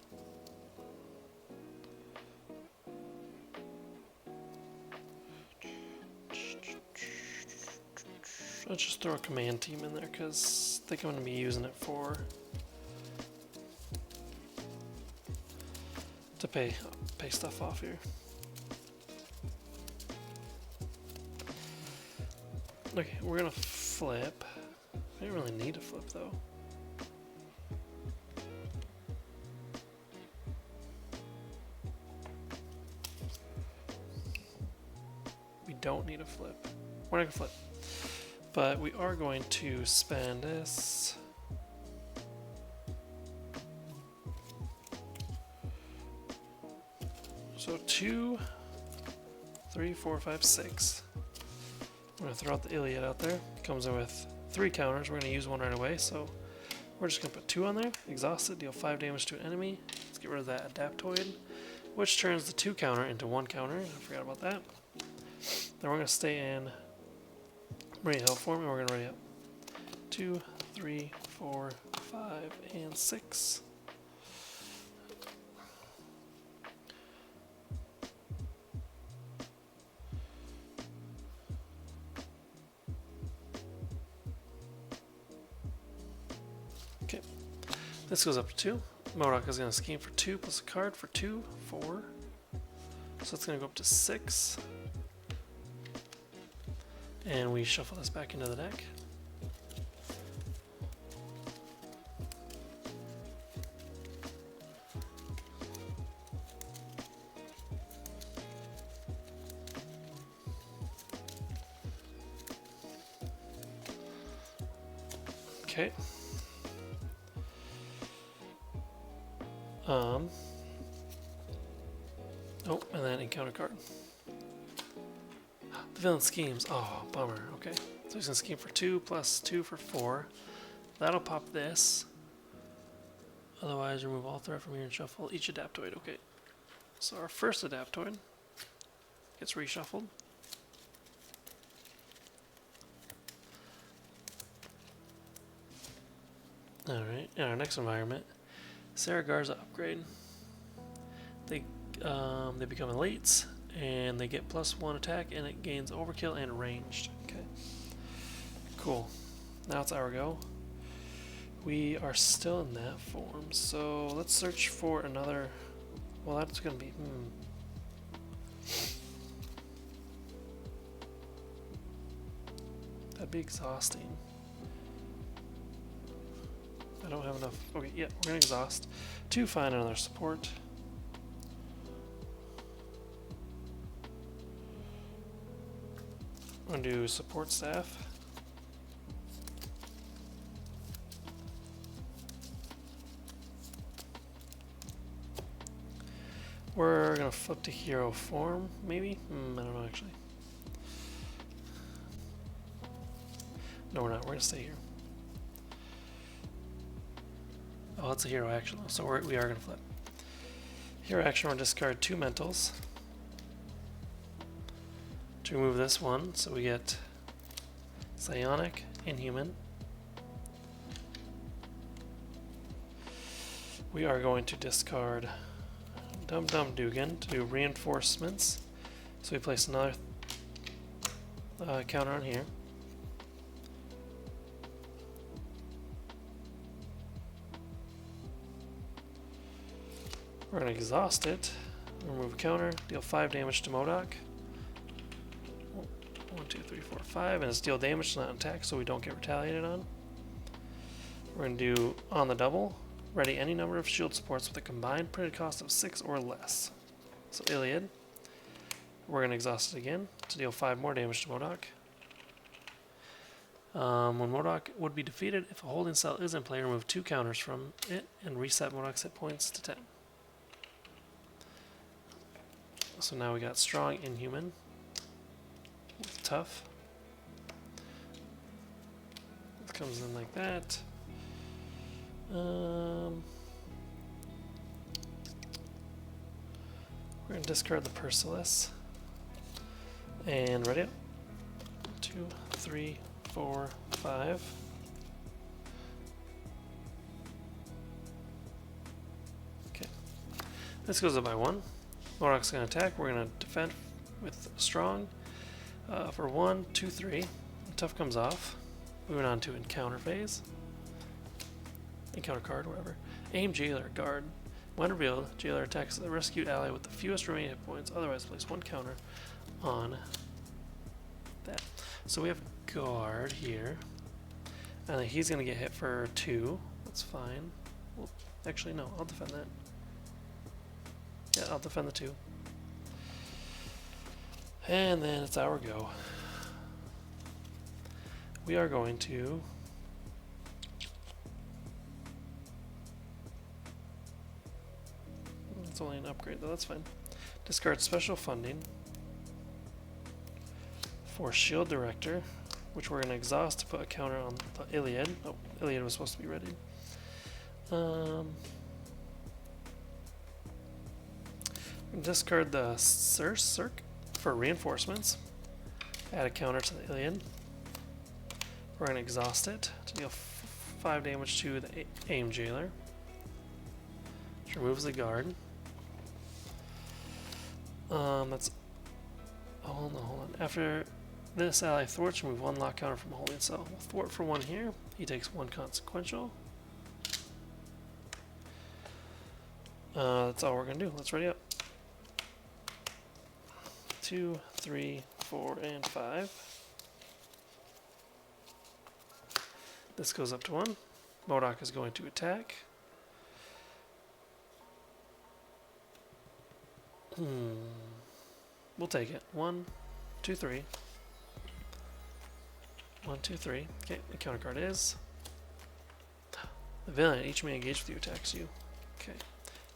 Let's just throw a command team in there because I think I'm going to be using it for to pay stuff off here. Okay, we're gonna flip. I don't really need to flip though. We don't need a flip. We're not gonna flip. But we are going to spend this. So 2, 3, 4, 5, 6. I'm going to throw out the Iliad out there. It comes in with 3 counters. We're going to use one right away. So we're just going to put 2 on there. Exhaust it, deal 5 damage to an enemy. Let's get rid of that Adaptoid, which turns the 2 counter into 1 counter. I forgot about that. Then we're going to stay in ready help form, and we're going to ready up 2, 3, 4, 5, and 6. Okay, this goes up to 2. O.D.O.K is going to scheme for 2 plus a card for 2, 4. So it's going to go up to 6. And we shuffle this back into the deck. Okay. Oh, and then encounter card. The villain schemes. Oh, bummer. Okay. So he's going to scheme for 2 plus 2 for 4. That'll pop this. Otherwise, remove all threat from here and shuffle each Adaptoid. Okay. So our first Adaptoid gets reshuffled. Alright, in our next environment, Sarah Garza upgrade. They become elites, and they get +1 attack, and it gains overkill and ranged. Okay, cool. Now it's our go. We are still in that form, so let's search for another. Well, that's gonna be. That'd be exhausting. I don't have enough. Okay, yeah, we're gonna exhaust to find another support. I'm gonna do support staff. We're gonna flip to hero form, maybe? I don't know actually. No, we're not. We're gonna stay here. Oh, it's a hero action, so we are gonna flip. Hero action, we'll discard 2 mentals to remove this one, so we get psionic, inhuman. We are going to discard Dum Dum Dugan to do reinforcements, so we place another counter on here. We're going to exhaust it, remove a counter, deal 5 damage to O.D.O.K. 1, 2, 3, 4, 5, and it's deal damage, not attack, so we don't get retaliated on. We're going to do on the double, ready any number of shield supports with a combined printed cost of 6 or less. So Iliad, we're going to exhaust it again to deal 5 more damage to O.D.O.K. When O.D.O.K would be defeated, if a holding cell is in play, remove 2 counters from it and reset O.D.O.K's hit points to 10. So now we got strong, inhuman, with tough. It comes in like that. We're going to discard the Persilis. And ready up. 2, 3, 4, 5. Okay. This goes up by 1. O.D.O.K's going to attack. We're going to defend with strong for 1, 2, 3. Tough comes off. Moving on to encounter phase. Encounter card, whatever. Aim Jailer, guard. When revealed, Jailer attacks the rescued ally with the fewest remaining hit points. Otherwise, place 1 counter on that. So we have guard here. And he's going to get hit for 2. That's fine. Well, actually, no. I'll defend that. Yeah, I'll defend the 2. And then it's our go. We are going to it's only an upgrade though, that's fine. Discard special funding for Shield Director, which we're going to exhaust to put a counter on the Iliad. Oh, Iliad was supposed to be ready. Discard the Cirque for reinforcements. Add a counter to the Iliad. We're going to exhaust it to deal 5 damage to the Aim Jailer, which removes the guard. That's... hold on. After this ally thwarts, remove 1 lock counter from a holding cell. We'll thwart for 1 here. He takes 1 consequential. That's all we're going to do. Let's ready up. 2, 3, 4, and 5. This goes up to 1. O.D.O.K is going to attack. We'll take it. 1, 2, 3. 1, 2, 3. Okay, the counter card is the villain. Each may engage with you attacks you. Okay,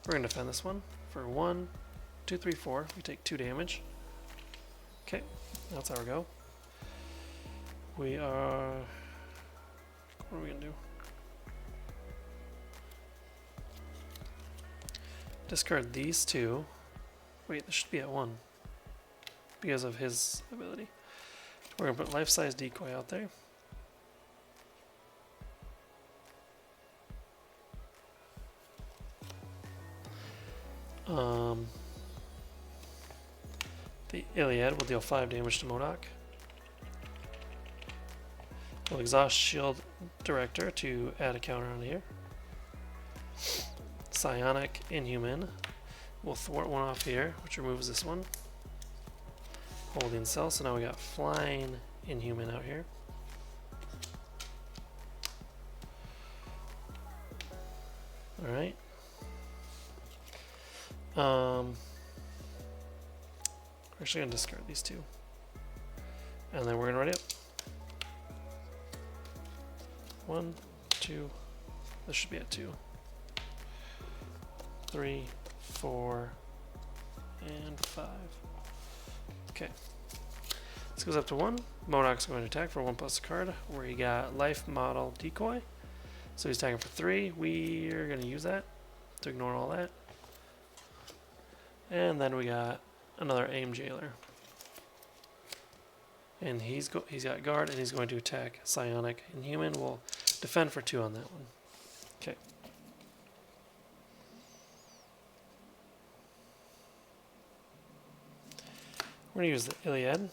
we're going to defend this one for 1, 2, 3, 4. We take 2 damage. Okay, that's our go. We are... what are we going to do? Discard these 2. Wait, this should be at 1 because of his ability. We're going to put life-size decoy out there. The Iliad will deal 5 damage to O.D.O.K. We'll exhaust Shield Director to add a counter on here. Psionic Inhuman. We'll thwart 1 off here, which removes this one. Holding cell, so now we got Flying Inhuman out here. Alright. We're actually going to discard these two. And then we're going to ready up. 1, 2. This should be at 2. 3, 4, and 5. Okay. This goes up to 1. O.D.O.K's going to attack for 1 plus a card, where he got Life Model Decoy. So he's attacking for 3. We are going to use that to ignore all that. And then we got another Aim Jailer. And he's got guard, and he's going to attack Psionic Inhuman. We'll defend for 2 on that one. Okay. We're going to use the Iliad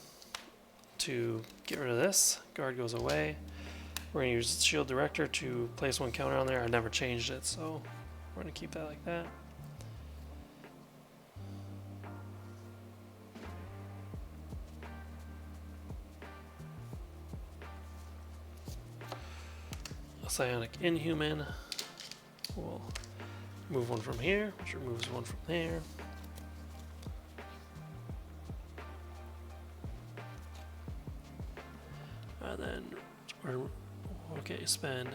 to get rid of this. Guard goes away. We're going to use Shield Director to place 1 counter on there. I never changed it, so we're going to keep that like that. Psionic Inhuman. We'll move 1 from here, which removes 1 from there. And then okay, spend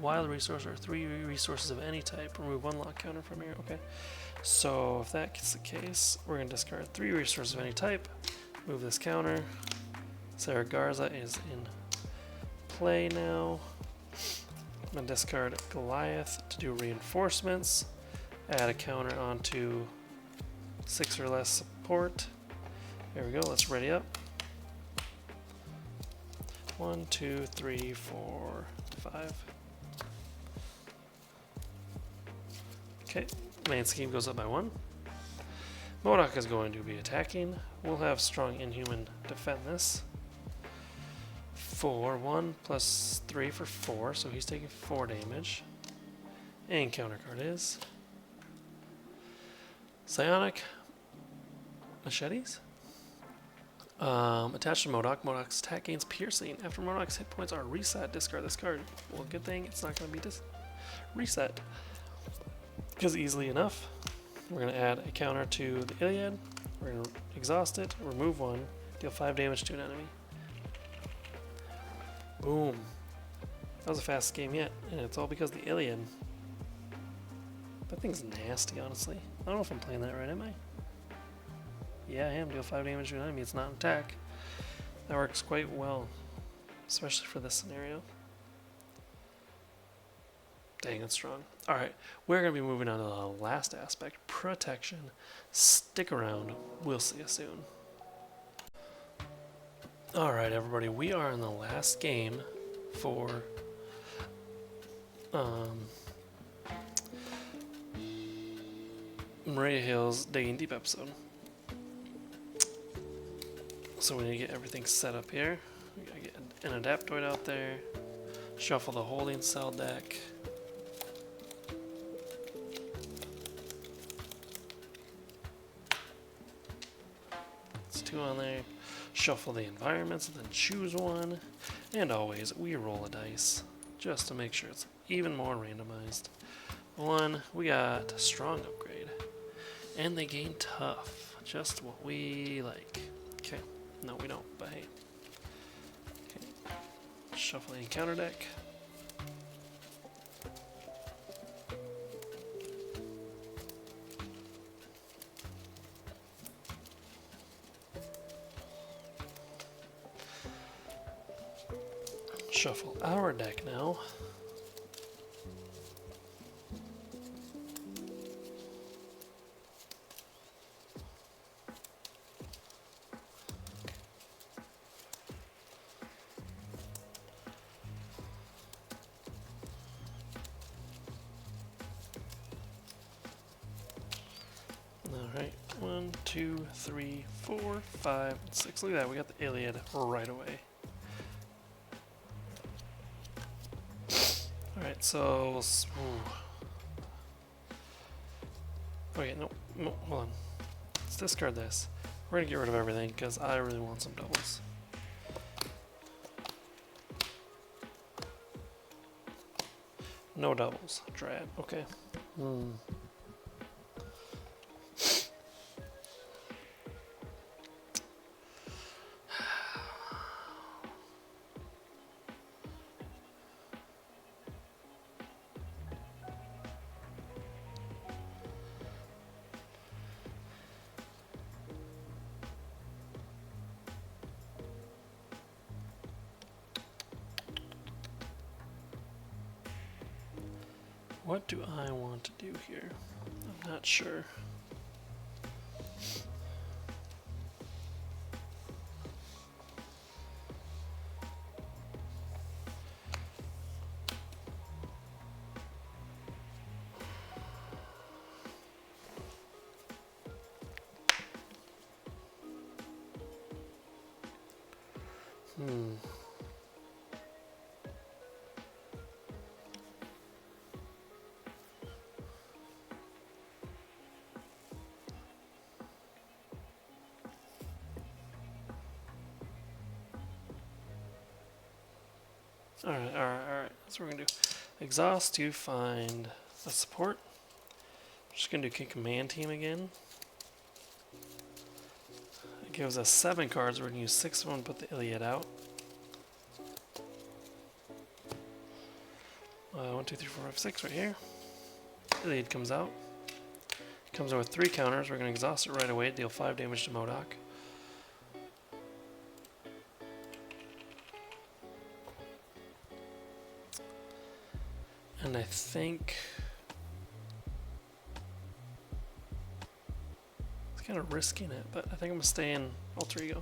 wild resource or 3 resources of any type. Remove 1 lock counter from here. Okay. So if that's the case, we're going to discard 3 resources of any type. Move this counter. Sarah Garza is in play now. I'm going to discard Goliath to do reinforcements. Add a counter onto 6 or less support. There we go. Let's ready up. 1, 2, 3, 4, 5. Okay, main scheme goes up by 1. O.D.O.K is going to be attacking. We'll have strong Inhuman defend this. 4, 1 plus 3 for 4, so he's taking 4 damage. And counter card is Psionic Machetes. Attached to O.D.O.K, O.D.O.K's attack gains piercing. After O.D.O.K's hit points are reset, discard this card. Well, good thing it's not going to be reset. Because easily enough, we're going to add a counter to the Iliad. We're going to exhaust it, remove 1, deal 5 damage to an enemy. Boom. That was the fastest game yet, and it's all because of the Iliad. That thing's nasty, honestly. I don't know if I'm playing that right, am I? Yeah, I am. Deal 5 damage to an enemy. It's not an attack. That works quite well, especially for this scenario. Dang, that's strong. Alright, we're going to be moving on to the last aspect, protection. Stick around. We'll see you soon. Alright, everybody, we are in the last game for Maria Hill's Digging Deep episode. So we need to get everything set up here. We gotta get an Adaptoid out there, shuffle the holding cell deck. It's 2 on there. Shuffle the environments and then choose 1. And always, we roll a dice just to make sure it's even more randomized. 1, we got strong upgrade. And they gain tough. Just what we like. Okay. No, we don't, but hey. Okay. Shuffle the encounter deck. Shuffle our deck now. Alright, 1, 2, 3, 4, 5, 6. Look at that, we got the Iliad right away. Alright, so... Okay, no, hold on. Let's discard this. We're gonna get rid of everything, because I really want some doubles. No doubles. Drab. Okay. What do I want to do here? I'm not sure. Alright. That's what we're gonna do. Exhaust to find a support. I'm just gonna do kick command team again. It gives us 7 cards. We're gonna use 6 of them to put the Iliad out. 1, 2, 3, 4, 5, 6 right here. Iliad comes out. Comes out with 3 counters. We're gonna exhaust it right away. Deal 5 damage to O.D.O.K. And I think it's kind of risking it, but I think I'm gonna stay in Alter Ego.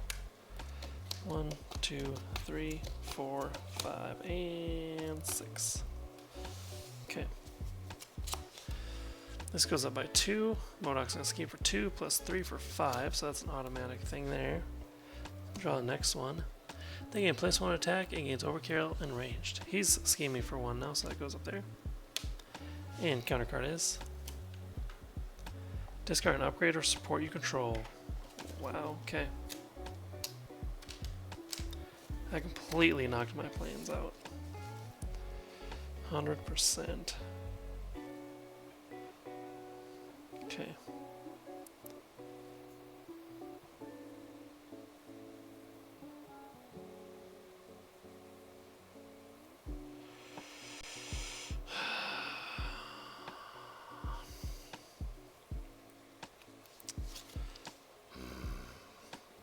1, 2, 3, 4, 5, and 6. Okay. This goes up by 2. O.D.O.K's gonna scheme for 2 plus 3 for 5, so that's an automatic thing there. Draw the next one. They gain place 1 attack and gains overkill and ranged. He's scheming for 1 now, so that goes up there. And counter card is discard an upgrade or support you control. Wow, okay. That completely knocked my plans out. 100%. Okay.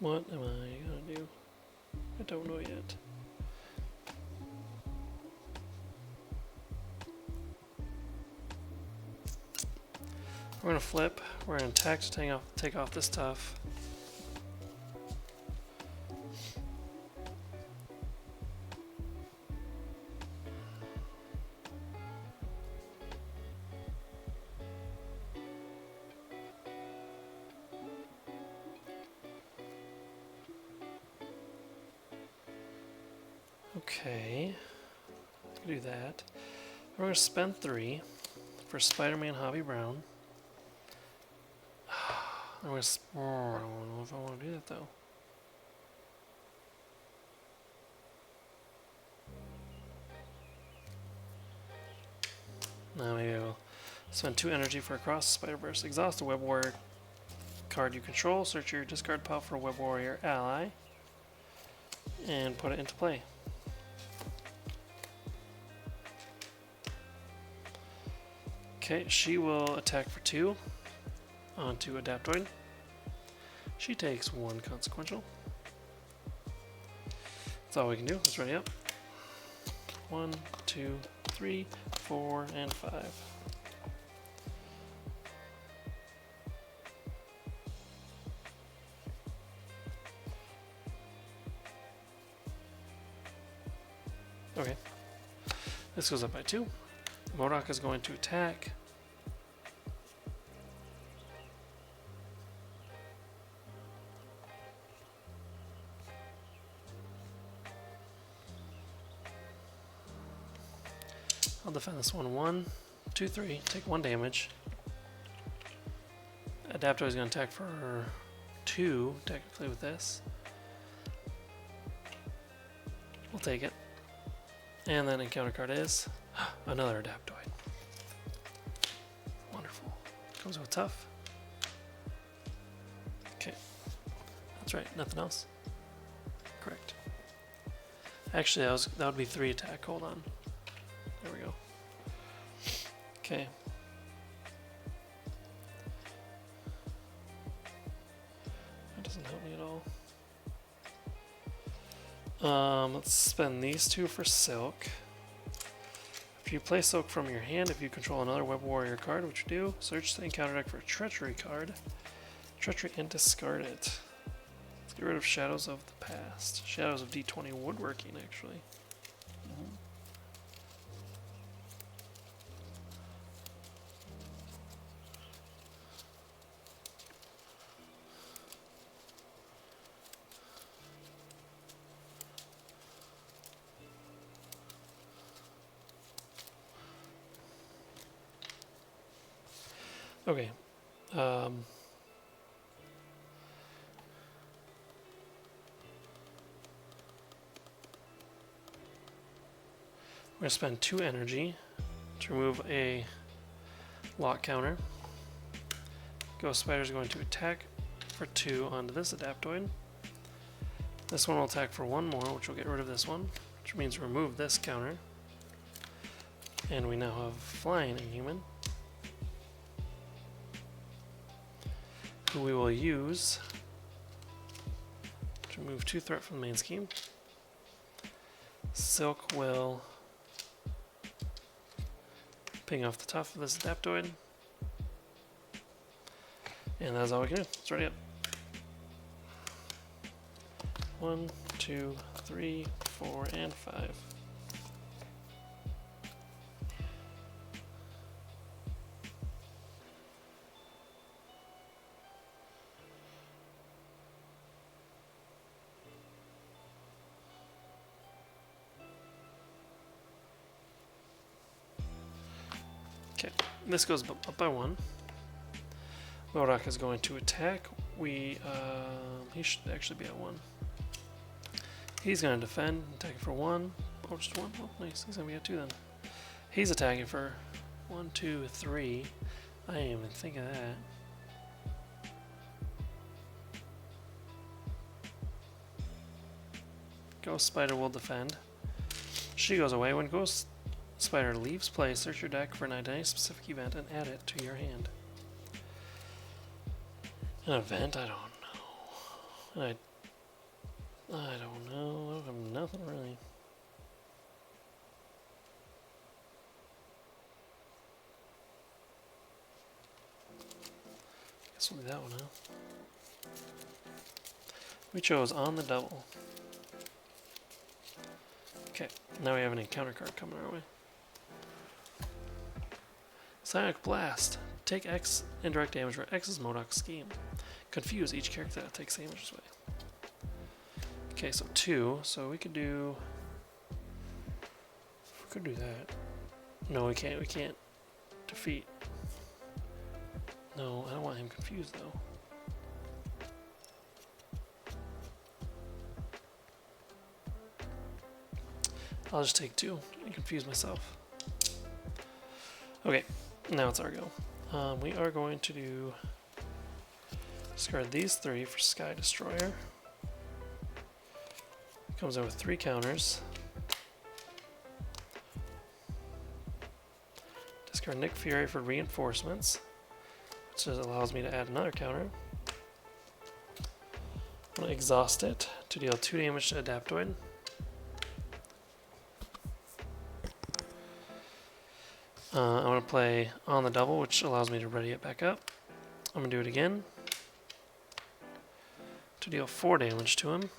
What am I gonna do? I don't know yet. We're gonna flip. We're gonna attack to take off this tough. Okay, do that. We're going to spend 3 for Spider-Man Hobby Brown. I don't know if I want to do that though. No, maybe I will spend 2 energy for Across the Spider-Verse. Exhaust a Web Warrior card you control. Search your discard pile for a Web Warrior ally and put it into play. Okay, she will attack for 2 onto Adaptoid. She takes 1 consequential. That's all we can do. Let's ready up. 1, 2, 3, 4, and 5. Okay. This goes up by 2. O.D.O.K is going to attack. I'll defend this one. 1, 2, 3. Take 1 damage. Adaptoid is going to attack for 2, technically, with this. We'll take it. And then encounter card is another Adaptoid. Comes with tough. Okay. That's right, nothing else. Correct. Actually, that would be 3 attack. Hold on. There we go. Okay. That doesn't help me at all. Let's spend these 2 for Silk. If you play Silk from your hand, if you control another Web Warrior card, which you do, search the encounter deck for a Treachery card. Treachery and discard it. Let's get rid of Shadows of the Past. Shadows of D20 Woodworking, actually. Okay. We're going to spend 2 energy to remove a lock counter. Ghost Spider is going to attack for 2 onto this Adaptoid. This one will attack for 1 more, which will get rid of this one, which means remove this counter. And we now have Flying Inhuman, who we will use to remove 2 threat from the main scheme. Silk will ping off the top of this Adaptoid. And that's all we can do. Let's ready up. 1, 2, 3, 4, and 5. Okay, this goes up by 1. O.D.O.K is going to attack. He should actually be at 1. He's going to defend, attacking for 1. Oh, just 1. Oh, nice. He's going to be at 2 then. He's attacking for 1, 2, 3. I didn't even think of that. Ghost Spider will defend. She goes away. When Ghost Spider leaves play, search your deck for an identity specific event and add it to your hand. An event? I don't know. I don't know. I don't have nothing really. Guess we'll do that one, huh? We chose On the Double. Okay, now we have an encounter card coming our way. Sonic Blast. Take X indirect damage for X's O.D.O.K scheme. Confuse each character that takes damage this way. Okay, so 2. So we could do that. No, we can't. We can't defeat. No, I don't want him confused though. I'll just take 2 and confuse myself. Okay, now it's our go. We are going to discard these 3 for Sky Destroyer. Comes out with 3 counters. Discard Nick Fury for reinforcements, which allows me to add another counter. I'm going to exhaust it to deal 2 damage to Adaptoid. I'm going to play On the Double, which allows me to ready it back up. I'm going to do it again to deal 4 damage to him. Then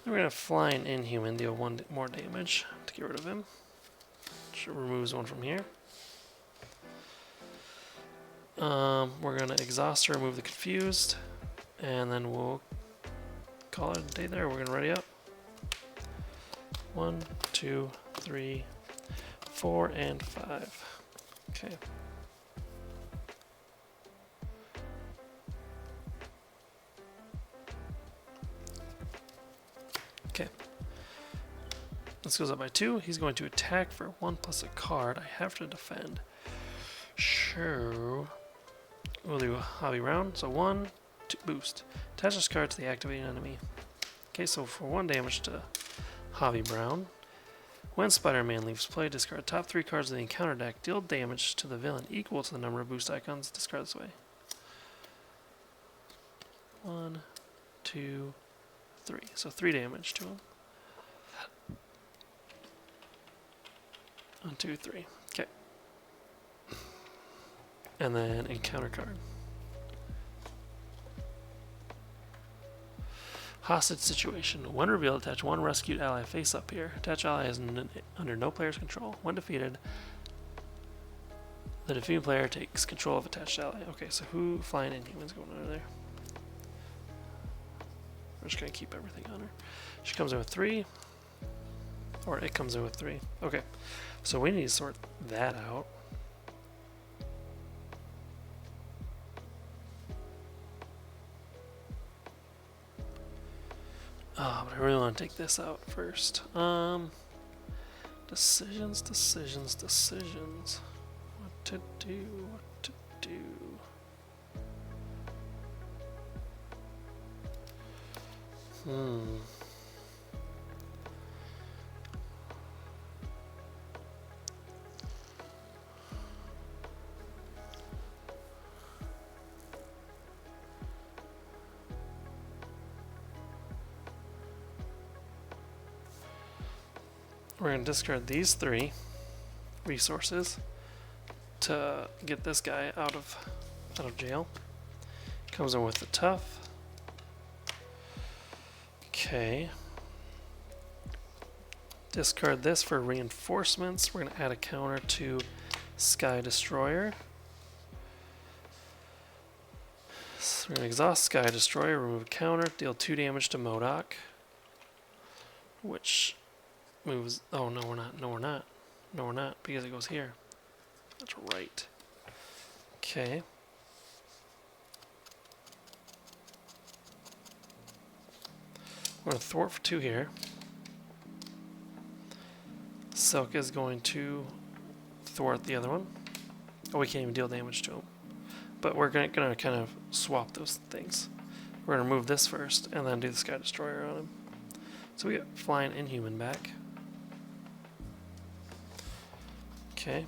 we're going to Flying Inhuman, deal 1 more damage to get rid of him. Which removes 1 from here. We're going to exhaust to remove the confused, and then we'll call it a day there. We're going to ready up. 1, 2, 3, 4, and 5. Okay. Okay. This goes up by 2. He's going to attack for 1 plus a card. I have to defend. So we'll do a hobby round. So 1, 2, boost. Attach this card to the activating enemy. Okay, so for 1 damage to Hobby Brown. When Spider-Man leaves play, discard top 3 cards of the encounter deck. Deal damage to the villain equal to the number of boost icons. Discard this way. 1, 2, 3. So 3 damage to him. 1, 2, 3. Okay. And then encounter card. Hostage situation. When revealed, attach 1 rescued ally face up here. Attached ally is under no player's control. When defeated, the defeated player takes control of attached ally. Okay, so who flying Inhumans going under there? We're just going to keep everything on her. She comes in with 3. Or it comes in with 3. Okay, so we need to sort that out. Oh, but I really want to take this out first. Decisions. What to do? We're going to discard these 3 resources to get this guy out of jail. Comes in with the tough. Okay. Discard this for reinforcements. We're going to add a counter to Sky Destroyer. So we're going to exhaust Sky Destroyer, remove a counter, deal 2 damage to O.D.O.K, which moves. Oh, no, we're not. No, we're not, because it goes here. That's right. Okay. We're going to thwart for 2 here. Silk is going to thwart the other one. Oh, we can't even deal damage to him. But we're going to kind of swap those things. We're going to remove this first, and then do the Sky Destroyer on him. So we get Flying Inhuman back. Okay.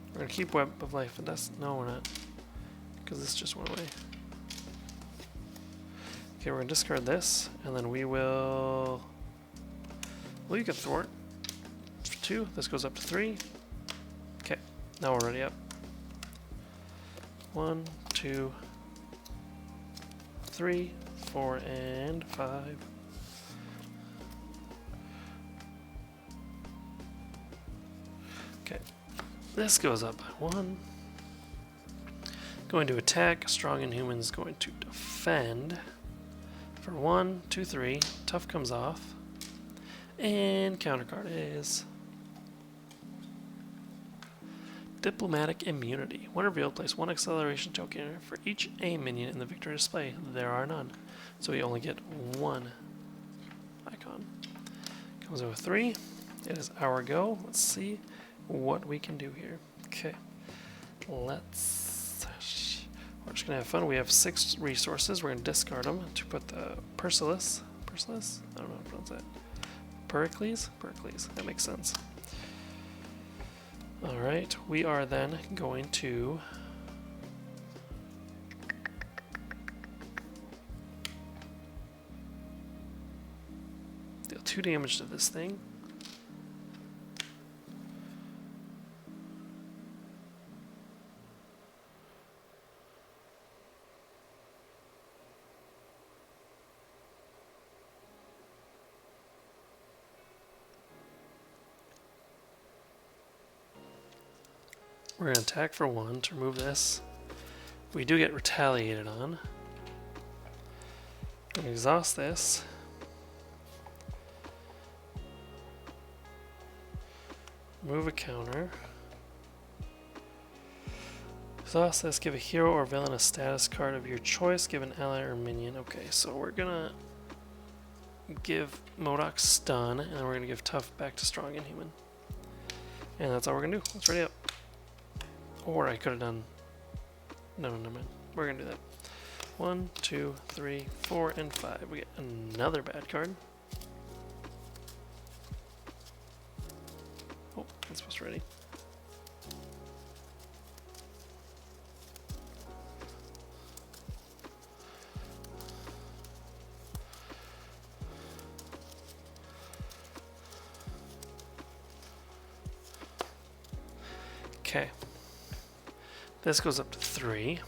We're going to keep Web of Life, and that's... No, we're not. Because this just went away. Okay, we're going to discard this, and then we will... Well, you can thwart. For 2. This goes up to 3. Okay. Now we're already up. 1, 2, 3, 4, and 5. Okay. This goes up by 1. Going to attack. Strong Inhuman is going to defend. For 1, 2, 3. Tough comes off. And counter card is Diplomatic Immunity. When revealed, place 1 acceleration token for each A minion in the victory display. There are none. So we only get 1 icon. Comes in with 3. It is our go. Let's see what we can do here. Okay. We're just going to have fun. We have 6 resources. We're going to discard them to put the Perseus? I don't know how to pronounce that. Pericles? Pericles. That makes sense. Alright, we are then going to deal 2 damage to this thing. We're going to attack for 1 to remove this. We do get retaliated on. We're going to exhaust this. Remove a counter. Exhaust this. Give a hero or villain a status card of your choice. Give an ally or minion. Okay, so we're going to give O.D.O.K stun, and then we're going to give tough back to Strong Inhuman. And that's all we're gonna do. Let's ready up. Or I could have done... No, never mind. We're gonna do that. 1, 2, 3, 4, and 5. We get another bad card. Oh, that's supposed to ready. Okay. This goes up to 3.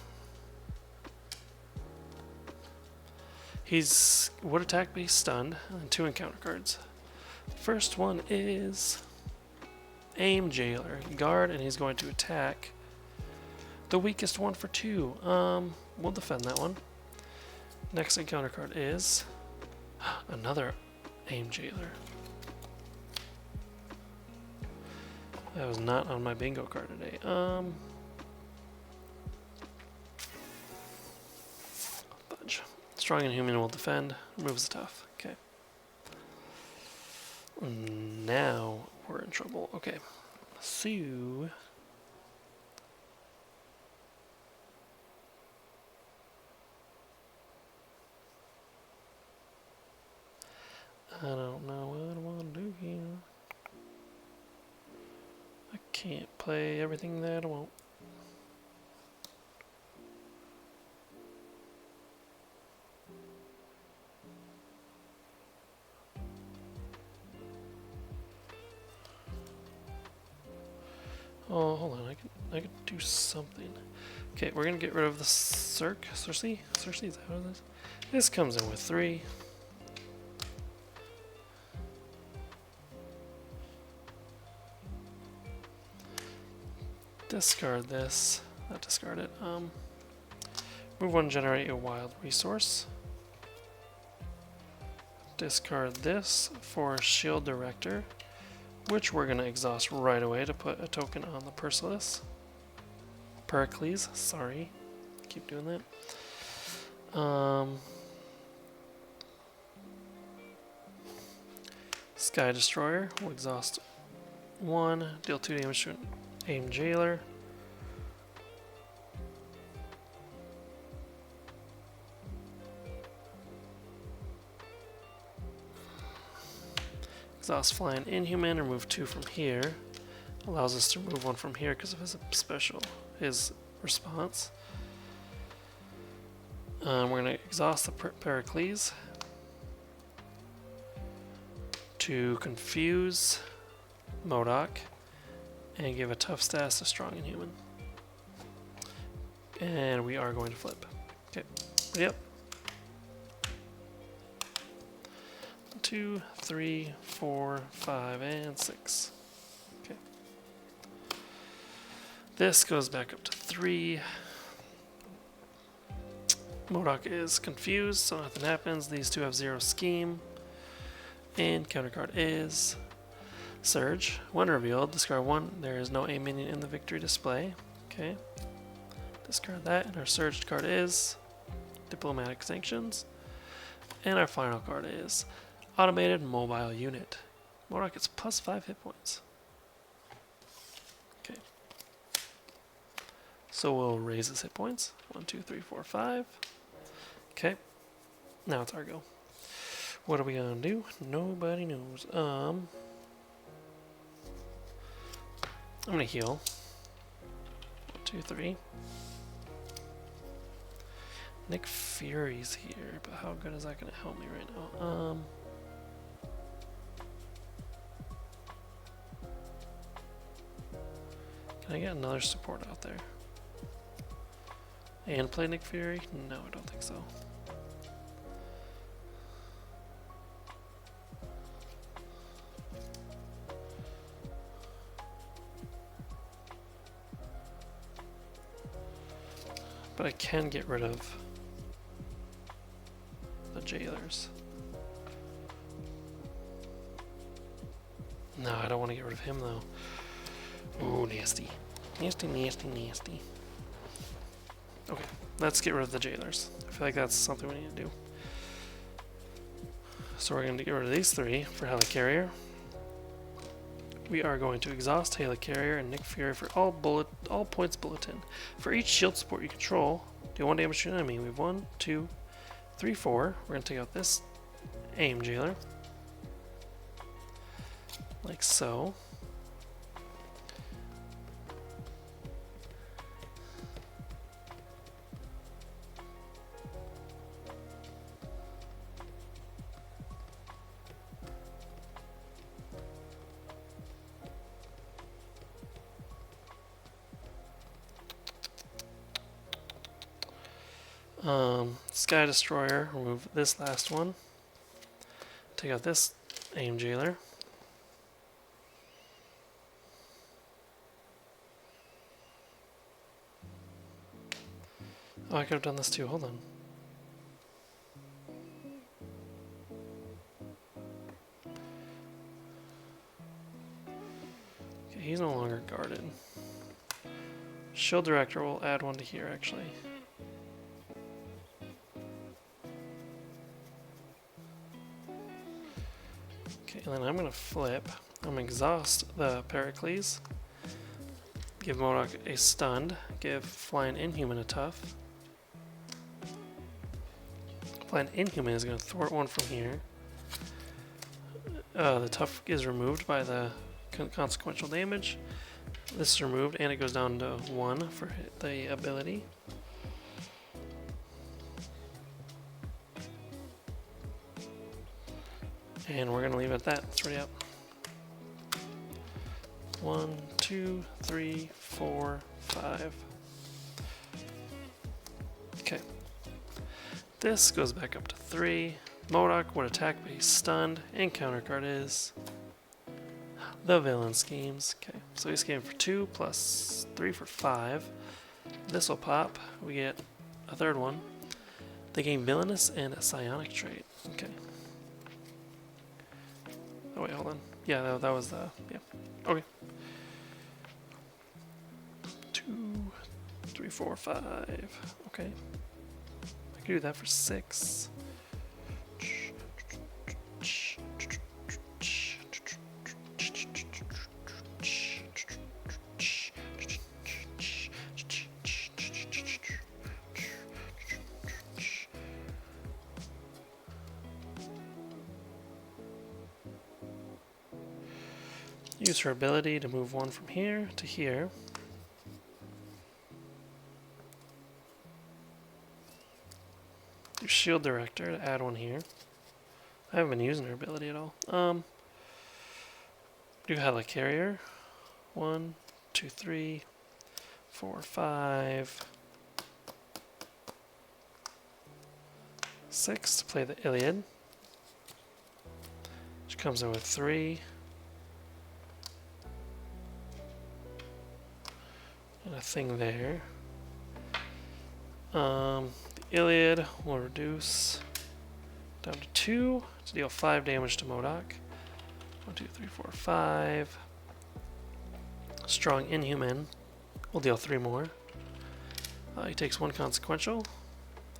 He's would attack, but he's stunned, and 2 encounter cards. First one is Aim Jailer, guard, and he's going to attack the weakest one for 2. We'll defend that one. Next encounter card is another Aim Jailer. That was not on my bingo card today. Fudge. Strong and human will defend. Moves tough. Okay. Now we're in trouble. Okay. So I don't know what I want to do here. I can't play everything that I want. Oh, hold on. I can do something. Okay, we're gonna get rid of the Cersei. Cersei, is that what it is? This comes in with 3. Discard this. Not discard it. Move 1, generate a wild resource. Discard this for Shield Director, which we're going to exhaust right away to put a token on the Pericles, sorry. Keep doing that. Sky Destroyer, we'll exhaust 1, deal 2 damage to an Aim Jailer. Exhaust Flying Inhuman, remove 2 from here. Allows us to remove 1 from here because of his special, his response. We're going to exhaust the Pericles to confuse O.D.O.K and give a tough status to Strong and Human. And we are going to flip. Okay, yep. 2, 3, 4, 5, and 6. Okay. This goes back up to 3. O.D.O.K is confused, so nothing happens. These 2 have 0 scheme. And counter card is Surge. When revealed, discard 1. There is no aim minion in the victory display. Okay. Discard that, and our surged card is Diplomatic Sanctions. And our final card is Automated Mobile Unit. O.D.O.K gets plus 5 hit points. Okay. So we'll raise his hit points. 1, 2, 3, 4, 5. Okay. Now it's our go. What are we gonna do? Nobody knows. I'm gonna heal. 1, 2, 3. Nick Fury's here, but how good is that gonna help me right now? Can I get another support out there? And play Nick Fury? No, I don't think so. But I can get rid of the jailers. No, I don't want to get rid of him though. Ooh, nasty. Nasty, nasty, nasty. Okay, let's get rid of the jailers. I feel like that's something we need to do. So we're going to get rid of these 3 for Helicarrier. we are going to exhaust Helicarrier and Nick Fury for all points bulletin. For each shield support you control, do 1 damage to an enemy. We have 1, 2, 3, 4. We're going to take out this aim jailer. Like so. Sky Destroyer, remove this last one. Take out this aim jailer. Oh, I could have done this too, hold on. Okay, he's no longer guarded. Shield Director will add 1 to here, actually. Okay, and then I'm going to flip. I'm going to exhaust the Pericles. Give M.O.D.O.K a stunned. Give Flying Inhuman a tough. Flying Inhuman is going to thwart 1 from here. The tough is removed by the consequential damage. This is removed and it goes down to 1 for the ability. And we're going to leave it at that. It's ready up. 1, 2, 3, 4, 5. Okay. This goes back up to 3. M.O.D.O.K would attack, but he's stunned. And countercard is the Villain Schemes. Okay, so he's scheming for 2 plus 3 for 5. This will pop. We get a third one. They gain Villainous and a Psionic trait. Okay. Oh wait, hold on. Yeah, that was the... yeah. Okay. 2, 3, 4, 5. Okay. I can do that for 6. Use her ability to move 1 from here to here. Use Shield Director to add 1 here. I haven't been using her ability at all. Do Helicarrier. 1, 2, 3, 4, 5, 6 to play the Iliad. Which comes in with 3. And a thing there. The Iliad will reduce down to 2 to deal 5 damage to M.O.D.O.K. 1, 2, 3, 4, 5. Strong Inhuman will deal 3 more. He takes 1 consequential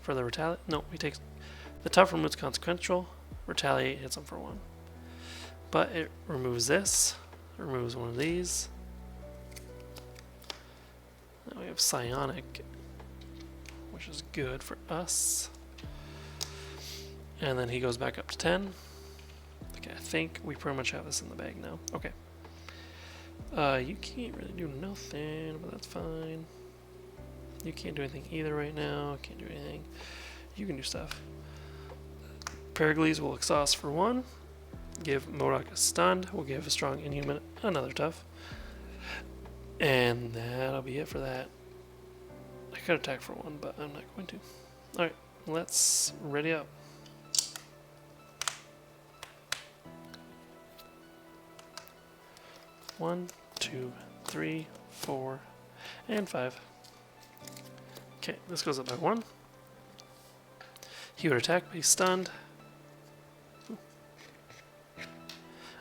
for the retaliate. No, he takes the tough removes consequential. Retaliate hits him for 1. But it removes this. It removes 1 of these. Now we have Psionic, which is good for us. And then he goes back up to 10. Okay, I think we pretty much have this in the bag now. Okay. You can't really do nothing, but that's fine. You can't do anything either right now. Can't do anything. You can do stuff. Pericles will exhaust for 1. Give M.O.D.O.K a stunned. We'll give a strong Inhuman another tough. And that'll be it for that. I could attack for 1, but I'm not going to. Alright, let's ready up. One, 2, 3, 4, and 5. Okay, this goes up by 1. He would attack, but he's stunned.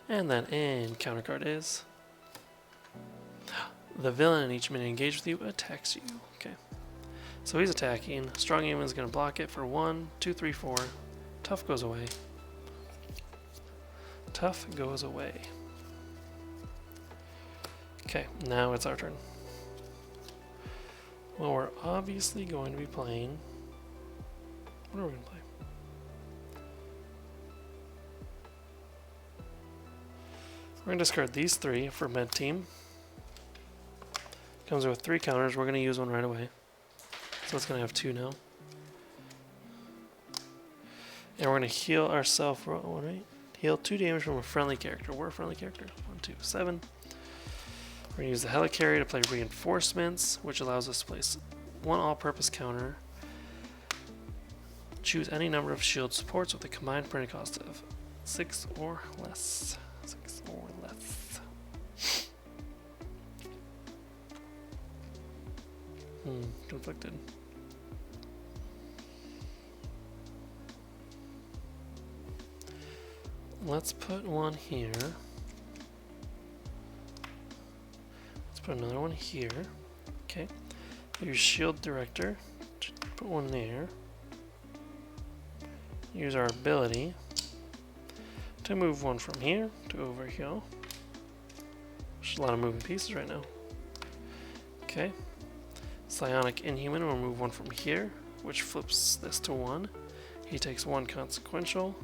And then in countercard is the villain in each minion engaged with you attacks you. Okay. So he's attacking. Strong Aim is going to block it for 1, 2, 3, 4. Tough goes away. Tough goes away. Okay, now it's our turn. Well, we're obviously going to be playing... What are we going to play? We're going to discard these 3 for med team. Comes with 3 counters. We're going to use one right away. So it's going to have 2 now. And we're going to heal ourselves, right? Heal 2 damage from a friendly character. We're a friendly character. 1, 2, 7. We're going to use the Helicarry to play Reinforcements, which allows us to place 1 all-purpose counter. Choose any number of shield supports with a combined printing cost of 6 or less. 6 or less. Conflicted. Let's put one here. Let's put another one here. Okay. Use Shield Director. Put one there. Use our ability to move one from here to over here. There's a lot of moving pieces right now. Okay. Psionic Inhuman will move one from here, which flips this to 1. He takes 1 consequential.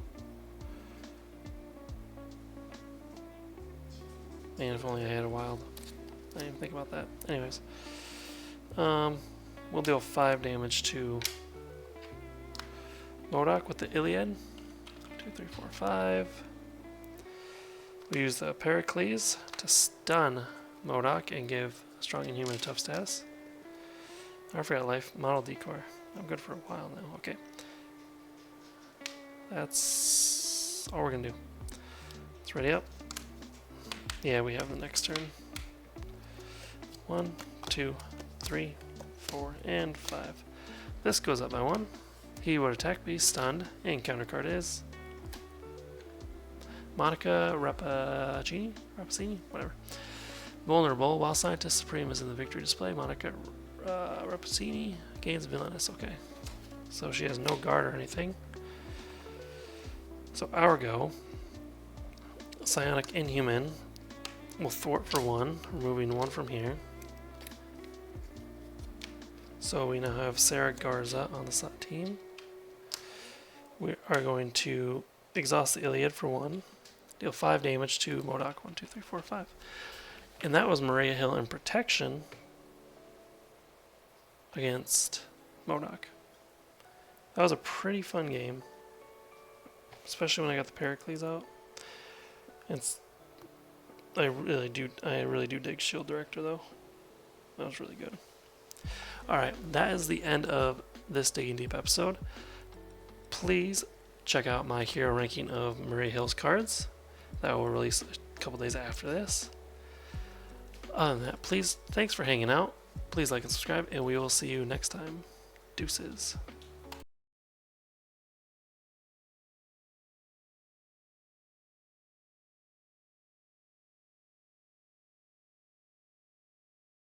Man, if only I had a wild. I didn't think about that. Anyways. We'll deal 5 damage to O.D.O.K with the Iliad. 2, 3, 4, 5. We use the Pericles to stun O.D.O.K and give Strong Inhuman a tough status. I forgot life. Model decor. I'm good for a while now. Okay. That's all we're going to do. Let's ready up. Yeah, we have the next turn. 1, 2, 3, 4, and 5. This goes up by 1. He would attack, be stunned, and counter card is Monica Rappaccini, whatever. Vulnerable. While Scientist Supreme is in the victory display, Monica Rappaccini gains villainous. Okay, so she has no guard or anything. So our go. Psionic Inhuman will thwart for 1, removing 1 from here. So we now have Sarah Garza on the team. We are going to exhaust the Iliad for 1, deal 5 damage to O.D.O.K. 1, 2, 3, 4, 5. And that was Maria Hill in protection against O.D.O.K. That was a pretty fun game, especially when I got the Pericles out. I really do dig Shield Director though. That was really good. Alright, that is the end of this Digging Deep episode. Please check out my hero ranking of Maria Hill's cards. That will release a couple days after this. Other than that, thanks for hanging out. Please like and subscribe, and we will see you next time. Deuces.